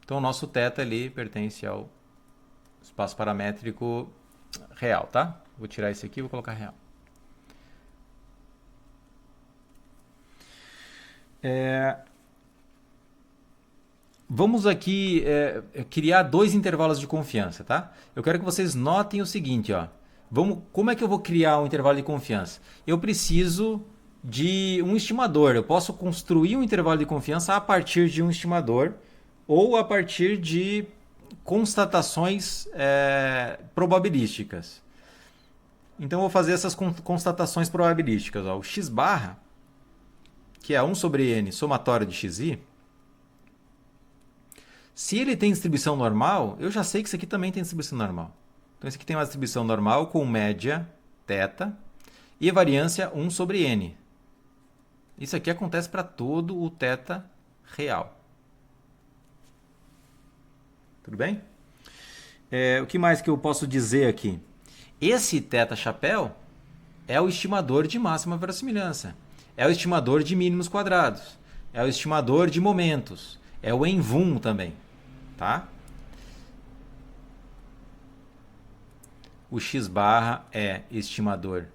Então o nosso θ ali pertence ao espaço paramétrico real, tá? Vou tirar esse aqui e vou colocar real. Vamos aqui criar dois intervalos de confiança, tá? Eu quero que vocês notem o seguinte, ó. Como é que eu vou criar um intervalo de confiança? Eu preciso de um estimador. Eu posso construir um intervalo de confiança a partir de um estimador ou a partir de constatações probabilísticas. Então eu vou fazer essas constatações probabilísticas. Ó. O x barra, que é 1 sobre n somatório de xi, se ele tem distribuição normal, eu já sei que isso aqui também tem distribuição normal. Então esse aqui tem uma distribuição normal com média θ e variância 1 sobre n. Isso aqui acontece para todo o θ real. Tudo bem? O que mais que eu posso dizer aqui? Esse θ chapéu é o estimador de máxima verossimilhança. É o estimador de mínimos quadrados. É o estimador de momentos. É o envum também. Tá? O x barra é estimador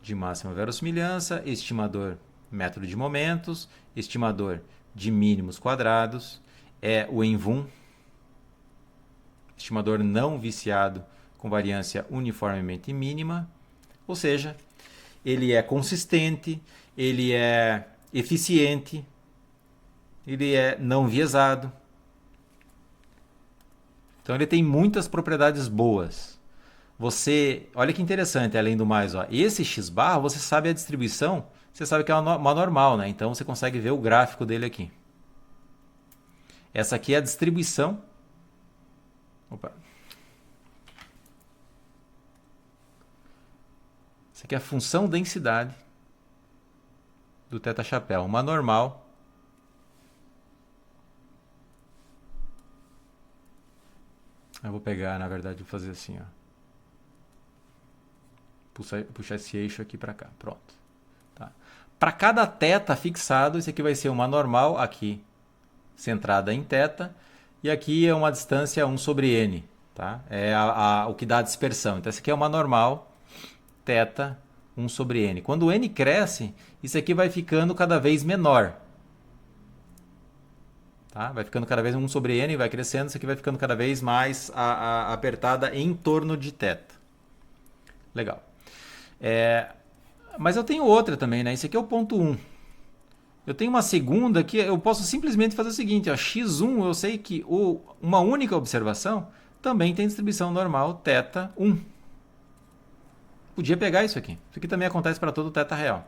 de máxima verossimilhança, estimador método de momentos, estimador de mínimos quadrados, é o envum, estimador não viciado com variância uniformemente mínima, ou seja, ele é consistente, ele é eficiente, ele é não viesado. Então ele tem muitas propriedades boas. Olha que interessante, além do mais, ó, esse x barra você sabe a distribuição você sabe que é uma normal, né? Então você consegue ver o gráfico dele aqui. Essa aqui é a distribuição. Opa. Essa aqui é a função densidade do teta-chapéu. Uma normal. Eu vou pegar, na verdade, vou fazer assim, ó. Puxar esse eixo aqui para cá. Pronto. Tá. Para cada teta fixado, isso aqui vai ser uma normal aqui, centrada em teta. E aqui é uma distância 1 sobre n. Tá? É o que dá a dispersão. Então, essa aqui é uma normal, teta 1 sobre n. Quando o n cresce, isso aqui vai ficando cada vez menor. Tá? Vai ficando cada vez 1 sobre n, vai crescendo, isso aqui vai ficando cada vez mais apertada em torno de θ. Legal. Mas eu tenho outra também, né? Esse aqui é o ponto 1. Eu tenho uma segunda que eu posso simplesmente fazer o seguinte, ó, x1, eu sei que uma única observação também tem distribuição normal θ1. Podia pegar isso aqui. Isso aqui também acontece para todo θ real.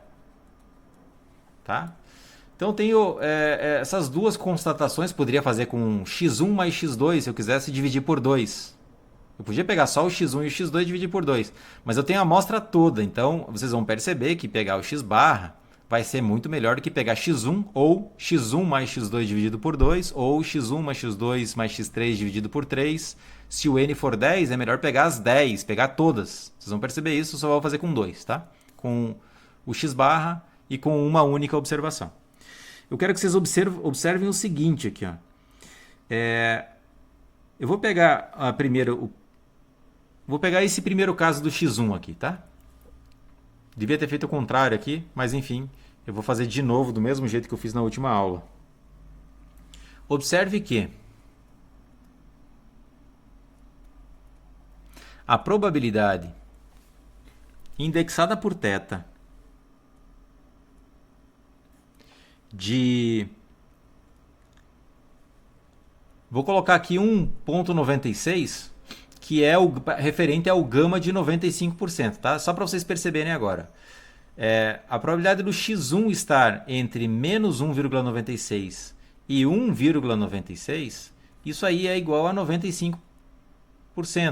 Tá? Então eu tenho essas duas constatações, poderia fazer com x1 mais x2, se eu quisesse dividir por 2. Eu podia pegar só o x1 e o x2 e dividir por 2. Mas eu tenho a amostra toda, então vocês vão perceber que pegar o x barra vai ser muito melhor do que pegar x1 ou x1 mais x2 dividido por 2 ou x1 mais x2 mais x3 dividido por 3. Se o n for 10, é melhor pegar as 10, pegar todas. Vocês vão perceber isso, eu só vou fazer com 2, tá? Com o x barra e com uma única observação. Eu quero que vocês observem o seguinte aqui, ó. Eu vou pegar vou pegar esse primeiro caso do x1 aqui, tá? Devia ter feito o contrário aqui, mas enfim, eu vou fazer de novo do mesmo jeito que eu fiz na última aula. Observe que a probabilidade indexada por θ vou colocar aqui 1,96, que é o referente ao gama de 95%, tá? Só para vocês perceberem agora. A probabilidade do x1 estar entre menos 1,96 e 1,96, isso aí é igual a 95%,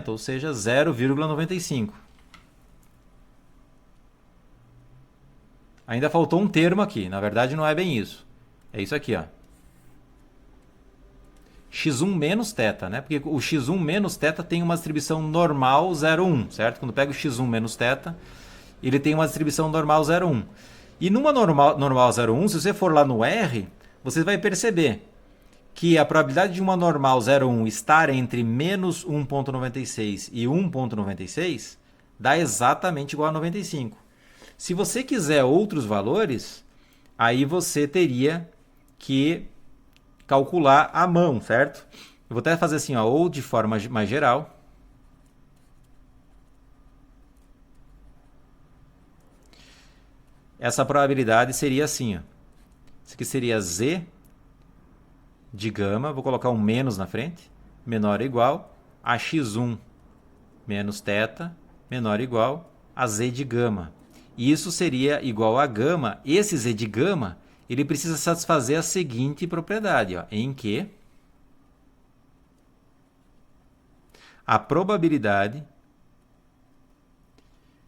ou seja, 0,95. Ainda faltou um termo aqui, na verdade não é bem isso. É isso aqui, ó. x1 menos θ, né? Porque o x1 menos θ tem uma distribuição normal 0,1, certo? Quando pega o x1 menos θ, ele tem uma distribuição normal 0,1. E numa normal 0,1, se você for lá no R, você vai perceber que a probabilidade de uma normal 0,1 estar entre menos 1,96 e 1,96 dá exatamente igual a 95. Se você quiser outros valores, aí você teria que calcular à mão, certo? Eu vou até fazer assim, ó, ou de forma mais geral. Essa probabilidade seria assim, ó. Isso aqui seria z de gama, vou colocar um menos na frente, menor ou igual a x1 menos θ, menor ou igual a z de gama. E isso seria igual a gama. Esse z de gama, ele precisa satisfazer a seguinte propriedade, ó, em que a probabilidade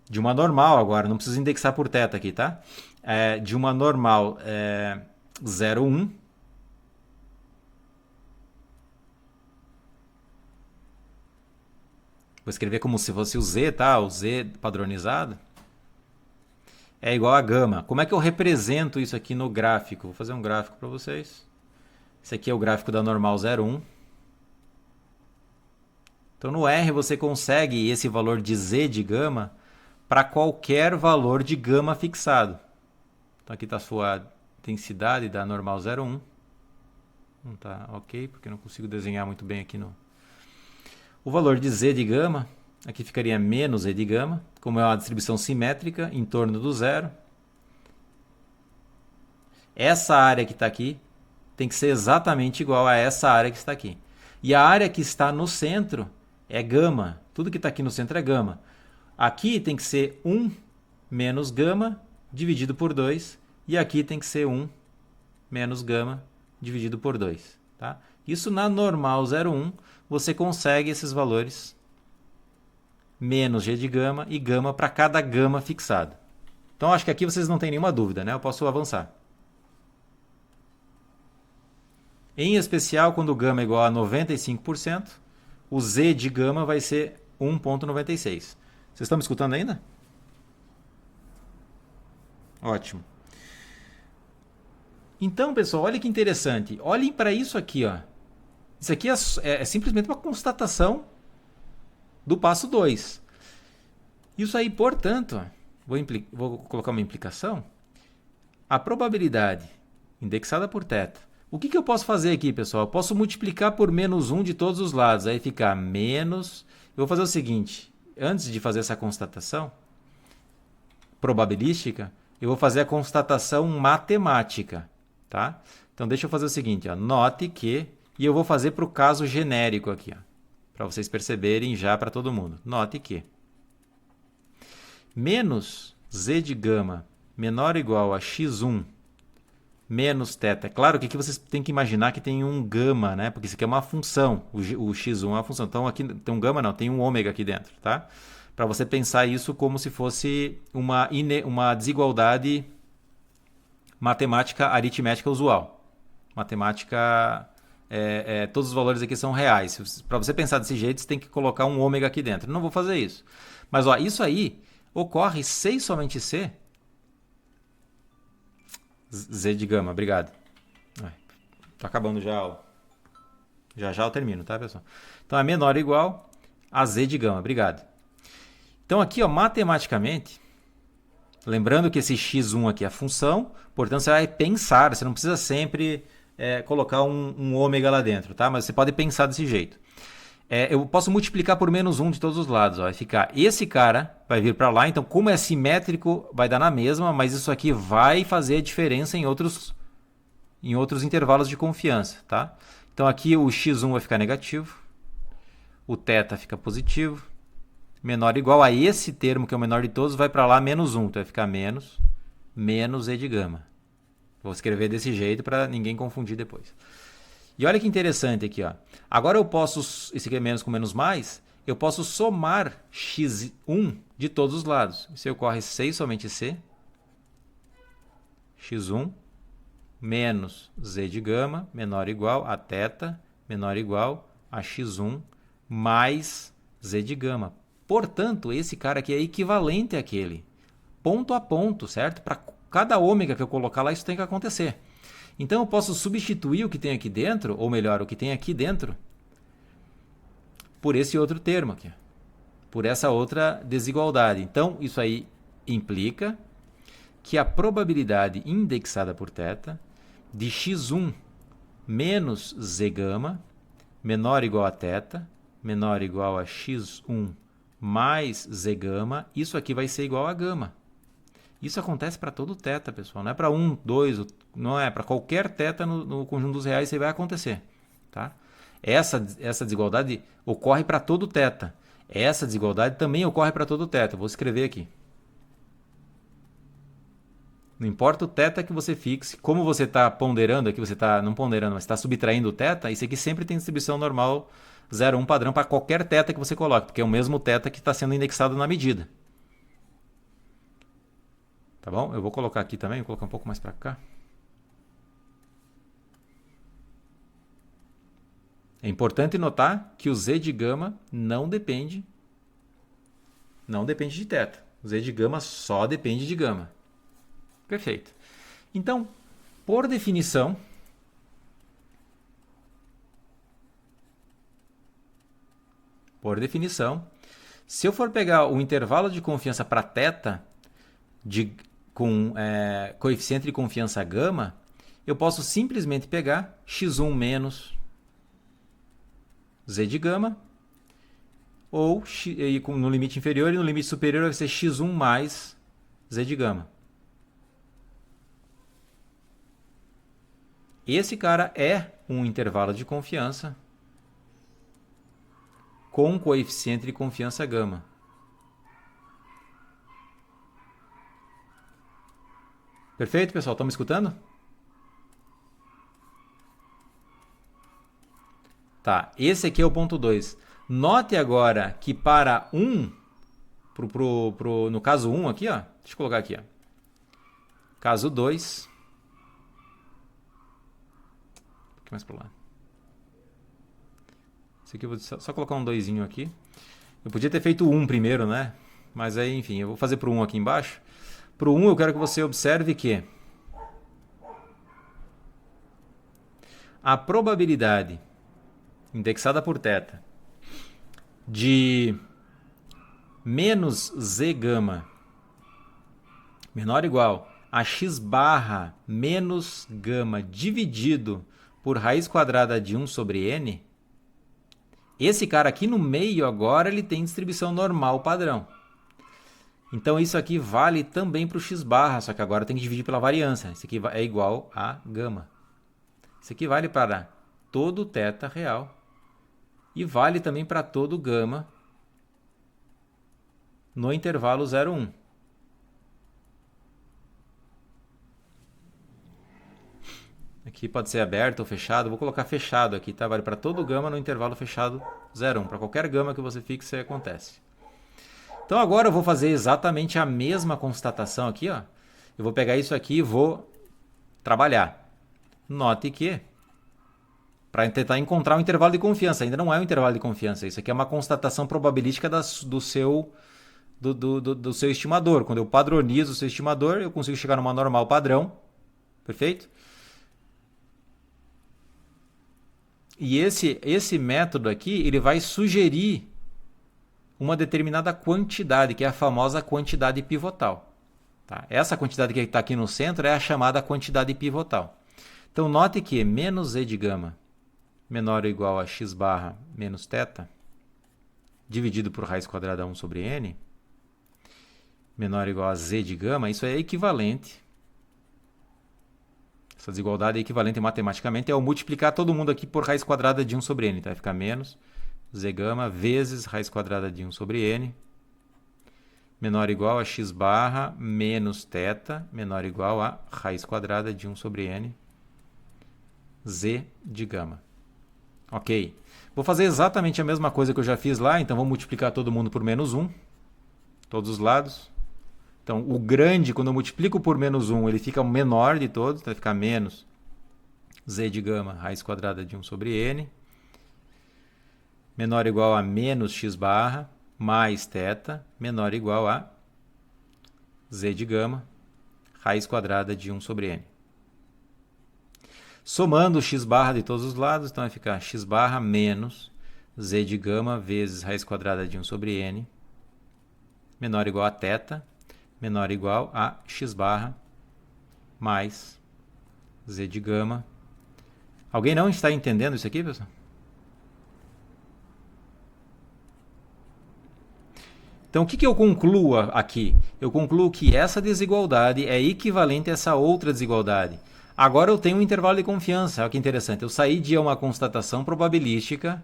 de uma normal, agora não precisa indexar por θ aqui, tá? De uma normal 0,1 vou escrever como se fosse o z, tá? O z padronizado é igual a gama. Como é que eu represento isso aqui no gráfico? Vou fazer um gráfico para vocês. Esse aqui é o gráfico da normal 0,1. Então no R você consegue esse valor de z de gama para qualquer valor de gama fixado. Então aqui está a sua densidade da normal 0,1. Não está ok, porque não consigo desenhar muito bem aqui no... O valor de z de gama, aqui ficaria menos z de gama, como é uma distribuição simétrica em torno do zero. Essa área que está aqui tem que ser exatamente igual a essa área que está aqui. E a área que está no centro é gama. Tudo que está aqui no centro é gama. Aqui tem que ser 1 menos gama dividido por 2. E aqui tem que ser 1 menos gama dividido por 2. Tá? Isso na normal 0,1 você consegue esses valores menos g de gama e gama para cada gama fixado. Então acho que aqui vocês não têm nenhuma dúvida, né? Eu posso avançar. Em especial, quando o gama é igual a 95%, o z de gama vai ser 1,96. Vocês estão me escutando ainda? Ótimo. Então, pessoal, olha que interessante. Olhem para isso aqui, ó. Isso aqui é simplesmente uma constatação do passo 2. Isso aí, portanto, vou colocar uma implicação. A probabilidade indexada por θ. O que eu posso fazer aqui, pessoal? Eu posso multiplicar por menos 1 de todos os lados. Aí ficar menos... Eu vou fazer o seguinte. Antes de fazer essa constatação probabilística, eu vou fazer a constatação matemática. Tá? Então, deixa eu fazer o seguinte. Ó. Note que... E eu vou fazer para o caso genérico aqui. Para vocês perceberem já para todo mundo. Note que... menos z de gama menor ou igual a x1 menos θ. É claro que aqui vocês têm que imaginar que tem um gama, né? Porque isso aqui é uma função. O x1 é uma função. Então aqui tem um gama, não, tem um ômega aqui dentro, tá? Para você pensar isso como se fosse uma desigualdade matemática aritmética usual. Matemática... todos os valores aqui são reais. Para você pensar desse jeito, você tem que colocar um ômega aqui dentro. Não vou fazer isso. Mas ó, isso aí ocorre C e somente C. Z de gama, obrigado. Tá acabando já a aula. Já eu termino, tá, pessoal? Então é menor ou igual a Z de gama, obrigado. Então aqui, ó, matematicamente, lembrando que esse x1 aqui é a função, portanto você vai pensar, você não precisa sempre colocar um ômega lá dentro, tá? Mas você pode pensar desse jeito. Eu posso multiplicar por menos 1 de todos os lados. Ó. Vai ficar esse cara, vai vir para lá. Então, como é simétrico, vai dar na mesma, mas isso aqui vai fazer a diferença em outros intervalos de confiança. Tá? Então, aqui o x1 vai ficar negativo, o θ fica positivo, menor ou igual a esse termo, que é o menor de todos, vai para lá menos 1. Então, vai ficar menos z de gama. Vou escrever desse jeito para ninguém confundir depois. E olha que interessante aqui, ó. Agora eu posso, esse aqui é menos com menos mais, eu posso somar x1 de todos os lados. Isso ocorre C somente C, x1 menos z de gama menor ou igual a θ menor ou igual a x1 mais z de gama. Portanto, esse cara aqui é equivalente àquele. Ponto a ponto, certo? Para cada ômega que eu colocar lá, isso tem que acontecer. Então eu posso substituir o que tem aqui dentro, ou melhor, o que tem aqui dentro, por esse outro termo aqui, por essa outra desigualdade. Então isso aí implica que a probabilidade indexada por θ de x1 menos z gama menor ou igual a θ menor ou igual a x1 mais z gama, isso aqui vai ser igual a gama. Isso acontece para todo θ, pessoal. Não é para 1, 2, não é para qualquer θ no conjunto dos reais, isso vai acontecer. Tá? Essa desigualdade ocorre para todo θ. Essa desigualdade também ocorre para todo θ. Vou escrever aqui. Não importa o θ que você fixe, como você está ponderando aqui, você está não ponderando, mas está subtraindo o θ, isso aqui sempre tem distribuição normal 0,1 padrão para qualquer θ que você coloque, porque é o mesmo θ que está sendo indexado na medida. Tá bom? Eu vou colocar aqui também, vou colocar um pouco mais para cá. É importante notar que o z de gama não depende de θ. O z de gama só depende de gama. Perfeito. Então, por definição, se eu for pegar o intervalo de confiança para θ com coeficiente de confiança gama, eu posso simplesmente pegar x1 menos z de gama, ou no limite inferior e no limite superior vai ser x1 mais z de gama. Esse cara é um intervalo de confiança com coeficiente de confiança gama. Perfeito, pessoal? Estão me escutando? Tá, esse aqui é o ponto 2. Note agora que para 1, no caso 1 aqui, ó, deixa eu colocar aqui, ó. Caso 2, um pouquinho mais para lá. Esse aqui eu vou só colocar um 2 aqui. Eu podia ter feito 1 primeiro, né? Mas aí, enfim, eu vou fazer para o 1 aqui embaixo. Para o 1 eu quero que você observe que a probabilidade indexada por θ de menos z gama menor ou igual a x barra menos gama dividido por raiz quadrada de 1 sobre n, esse cara aqui no meio agora ele tem distribuição normal padrão. Então isso aqui vale também para o x barra, só que agora tem que dividir pela variância. Isso aqui é igual a gama. Isso aqui vale para todo θ real e vale também para todo gama no intervalo 0, 1. Aqui pode ser aberto ou fechado. Vou colocar fechado aqui, tá? Vale para todo gama no intervalo fechado 0, 1. Para qualquer gama que você fixe, isso aí acontece. Então agora eu vou fazer exatamente a mesma constatação aqui, ó. Eu vou pegar isso aqui e vou trabalhar. Note que para tentar encontrar um intervalo de confiança, ainda não é um intervalo de confiança, isso aqui é uma constatação probabilística do seu estimador. Quando eu padronizo o seu estimador, eu consigo chegar numa normal padrão, perfeito? E esse método aqui, ele vai sugerir uma determinada quantidade, que é a famosa quantidade pivotal. Tá? Essa quantidade que está aqui no centro é a chamada quantidade pivotal. Então, note que menos z de gama menor ou igual a x barra menos θ, dividido por raiz quadrada 1 sobre n, menor ou igual a z de gama, isso é equivalente. Essa desigualdade é equivalente matematicamente ao multiplicar todo mundo aqui por raiz quadrada de 1 sobre n. Então, vai ficar menos z gama vezes raiz quadrada de 1 sobre n, menor ou igual a x barra menos θ, menor ou igual a raiz quadrada de 1 sobre n, z de gama. Ok. Vou fazer exatamente a mesma coisa que eu já fiz lá, então vou multiplicar todo mundo por menos 1, todos os lados. Então, o grande, quando eu multiplico por menos 1, ele fica o menor de todos, então vai ficar menos z de gama, raiz quadrada de 1 sobre n, menor ou igual a menos x barra, mais θ, menor ou igual a z de gama, raiz quadrada de 1 sobre n. Somando o x barra de todos os lados, então vai ficar x barra menos z de gama vezes raiz quadrada de 1 sobre n, menor ou igual a θ, menor ou igual a x barra mais z de gama. Alguém não está entendendo isso aqui, pessoal? Então, o que eu concluo aqui? Eu concluo que essa desigualdade é equivalente a essa outra desigualdade. Agora eu tenho um intervalo de confiança. Olha que interessante. Eu saí de uma constatação probabilística,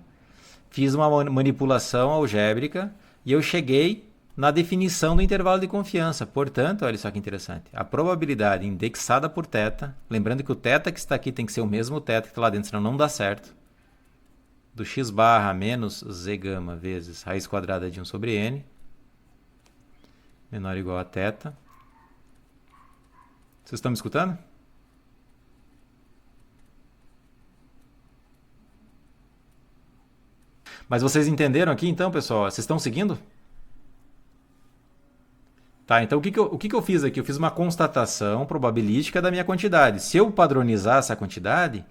fiz uma manipulação algébrica e eu cheguei na definição do intervalo de confiança. Portanto, olha só que interessante. A probabilidade indexada por θ, lembrando que o θ que está aqui tem que ser o mesmo θ que está lá dentro, senão não dá certo, do x barra menos z gama vezes raiz quadrada de 1 sobre n, menor ou igual a θ. Vocês estão me escutando? Mas vocês entenderam aqui então, pessoal? Vocês estão seguindo? Tá, então o que eu fiz aqui? Eu fiz uma constatação probabilística da minha quantidade. Se eu padronizar essa quantidade,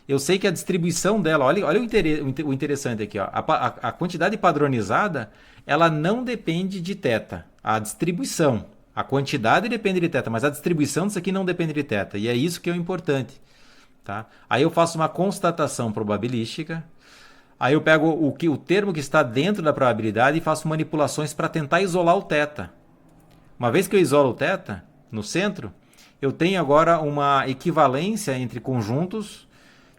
eu sei que a distribuição dela, olha o interessante aqui, ó, a quantidade padronizada, ela não depende de θ. A distribuição, a quantidade depende de θ, mas a distribuição disso aqui não depende de θ. E é isso que é o importante. Tá? Aí eu faço uma constatação probabilística. Aí eu pego o termo que está dentro da probabilidade e faço manipulações para tentar isolar o θ. Uma vez que eu isolo o θ no centro, eu tenho agora uma equivalência entre conjuntos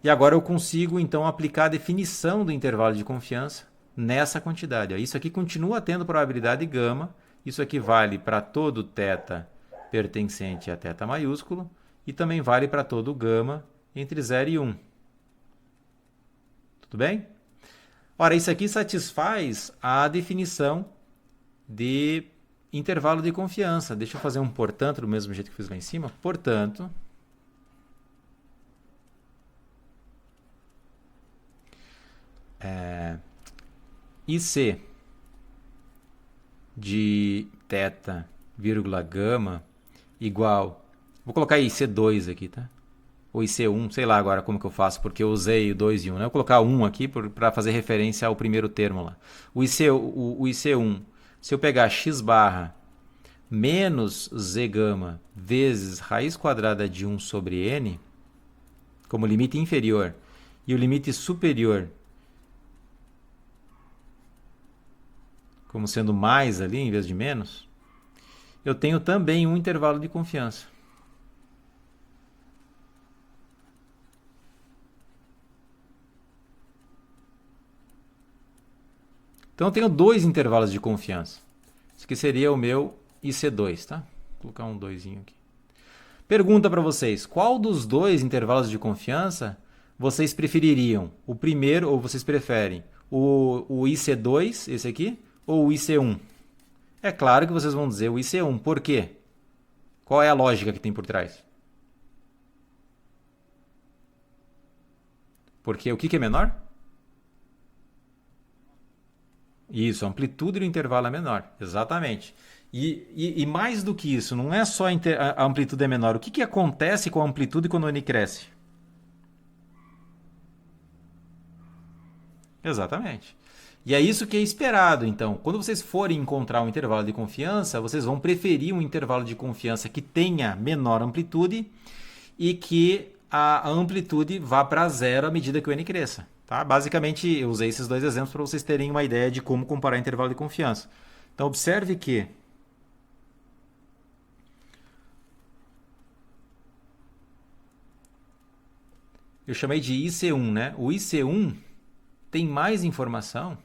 e agora eu consigo então aplicar a definição do intervalo de confiança nessa quantidade. Isso aqui continua tendo probabilidade gama, isso aqui vale para todo θ pertencente a θ maiúsculo e também vale para todo gama entre 0 e 1. Tudo bem? Ora, isso aqui satisfaz a definição de intervalo de confiança. Deixa eu fazer um portanto do mesmo jeito que fiz lá em cima. Portanto, IC de θ, vírgula gama, igual... Vou colocar IC2 aqui, tá? Ou IC1, sei lá agora como que eu faço, porque eu usei o 2 e 1, né? Eu vou colocar 1 aqui para fazer referência ao primeiro termo lá. O IC1, se eu pegar x barra menos z gama vezes raiz quadrada de 1 sobre n, como limite inferior, e o limite superior como sendo mais ali em vez de menos, eu tenho também um intervalo de confiança. Então eu tenho dois intervalos de confiança. Esse aqui seria o meu IC2, tá? Vou colocar um 2 aqui. Pergunta para vocês, qual dos dois intervalos de confiança vocês prefeririam? O primeiro, ou vocês preferem o IC2, esse aqui, ou o IC1? É claro que vocês vão dizer o IC1. Por quê? Qual é a lógica que tem por trás? Porque o que é menor? Isso, a amplitude do intervalo é menor. Exatamente. E mais do que isso, não é só a amplitude é menor. O que acontece com a amplitude quando n cresce? Exatamente. E é isso que é esperado. Então, quando vocês forem encontrar um intervalo de confiança, vocês vão preferir um intervalo de confiança que tenha menor amplitude e que a amplitude vá para zero à medida que o n cresça. Tá? Basicamente, eu usei esses dois exemplos para vocês terem uma ideia de como comparar intervalo de confiança. Então, observe que eu chamei de IC1, né? O IC1 tem mais informação.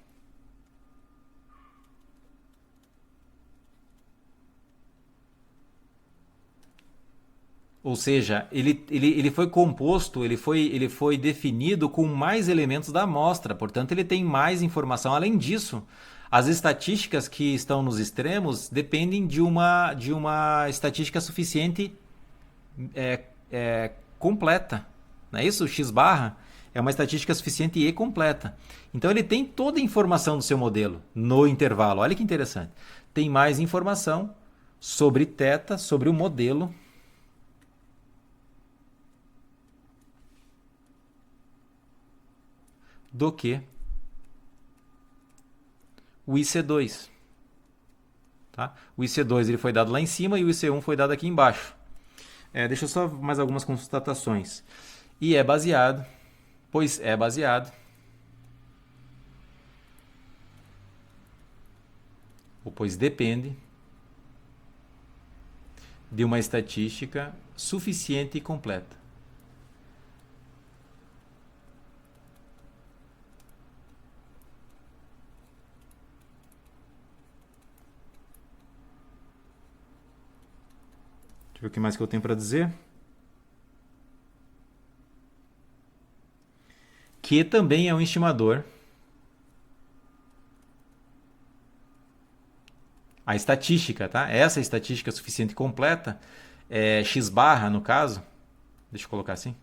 Ou seja, ele foi composto, ele foi definido com mais elementos da amostra, portanto, ele tem mais informação. Além disso, as estatísticas que estão nos extremos dependem de uma estatística suficiente completa. Não é isso? O x barra é uma estatística suficiente e completa. Então, ele tem toda a informação do seu modelo no intervalo. Olha que interessante. Tem mais informação sobre θ, sobre o modelo, do que o IC2. Tá? O IC2 ele foi dado lá em cima e o IC1 foi dado aqui embaixo. Deixa eu só mais algumas constatações. E é baseado, pois é baseado, ou pois depende de uma estatística suficiente e completa. Deixa eu ver o que mais que eu tenho para dizer. Que também é um estimador. A estatística, tá? Essa estatística suficiente e completa, x barra no caso, deixa eu colocar assim.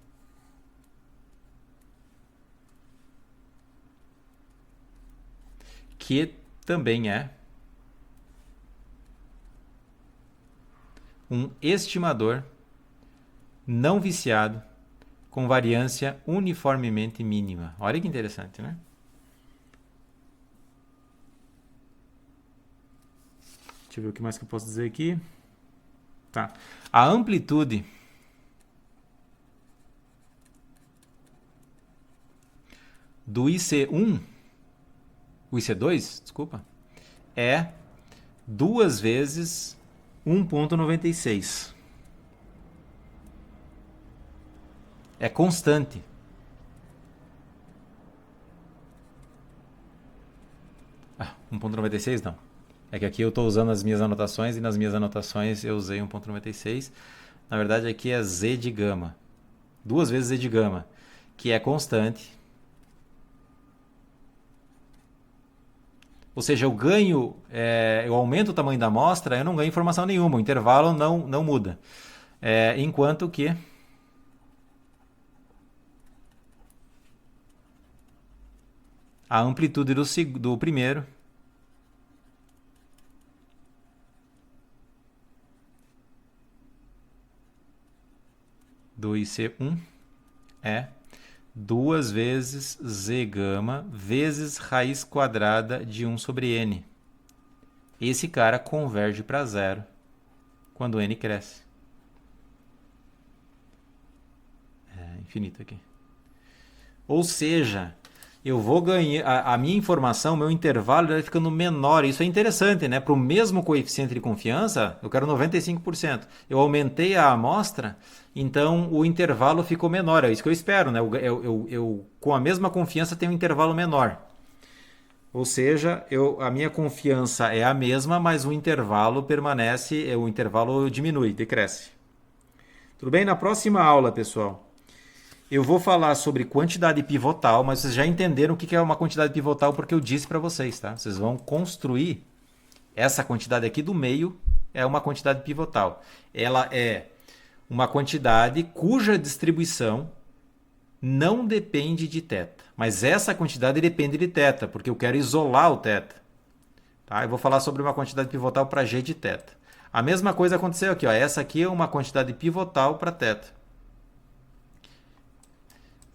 Que também é um estimador não viciado com variância uniformemente mínima. Olha que interessante, né? Deixa eu ver o que mais que eu posso dizer aqui. Tá. A amplitude do IC1, o IC2, desculpa, é 2 vezes 1,96. É constante. Ah, 1,96 não. É que aqui eu estou usando as minhas anotações e nas minhas anotações eu usei 1.96. Na verdade aqui é Z de gama. 2 vezes Z de gama, que é constante. Ou seja, eu aumento o tamanho da amostra, eu não ganho informação nenhuma, o intervalo não muda. Enquanto que a amplitude do primeiro do IC1 é 2 vezes Z gama vezes raiz quadrada de 1 sobre N. Esse cara converge para zero quando N cresce. É infinito aqui. Ou seja, eu vou ganhar a minha informação, meu intervalo vai ficando menor. Isso é interessante, né? Para o mesmo coeficiente de confiança, eu quero 95%. Eu aumentei a amostra, então o intervalo ficou menor. É isso que eu espero, né? Eu com a mesma confiança tenho um intervalo menor. Ou seja, a minha confiança é a mesma, mas o intervalo permanece, o intervalo diminui, decresce. Tudo bem? Na próxima aula, pessoal, eu vou falar sobre quantidade pivotal, mas vocês já entenderam o que é uma quantidade pivotal porque eu disse para vocês, tá? Vocês vão construir essa quantidade aqui do meio, é uma quantidade pivotal. Ela é uma quantidade cuja distribuição não depende de θ. Mas essa quantidade depende de θ, porque eu quero isolar o θ. Tá? Eu vou falar sobre uma quantidade pivotal para g de θ. A mesma coisa aconteceu aqui. Ó. Essa aqui é uma quantidade pivotal para θ.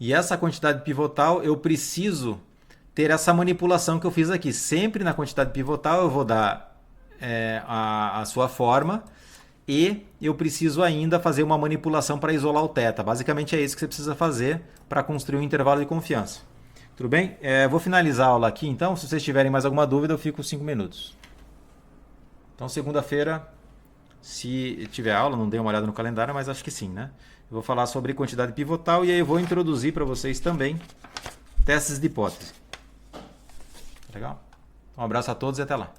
E essa quantidade pivotal eu preciso ter essa manipulação que eu fiz aqui. Sempre na quantidade pivotal eu vou dar a sua forma e eu preciso ainda fazer uma manipulação para isolar o θ. Basicamente é isso que você precisa fazer para construir um intervalo de confiança. Tudo bem? Vou finalizar a aula aqui então. Se vocês tiverem mais alguma dúvida, eu fico 5 minutos. Então, segunda-feira, se tiver aula, não dei uma olhada no calendário, mas acho que sim, né? Eu vou falar sobre quantidade pivotal e aí eu vou introduzir para vocês também testes de hipótese. Legal? Um abraço a todos e até lá.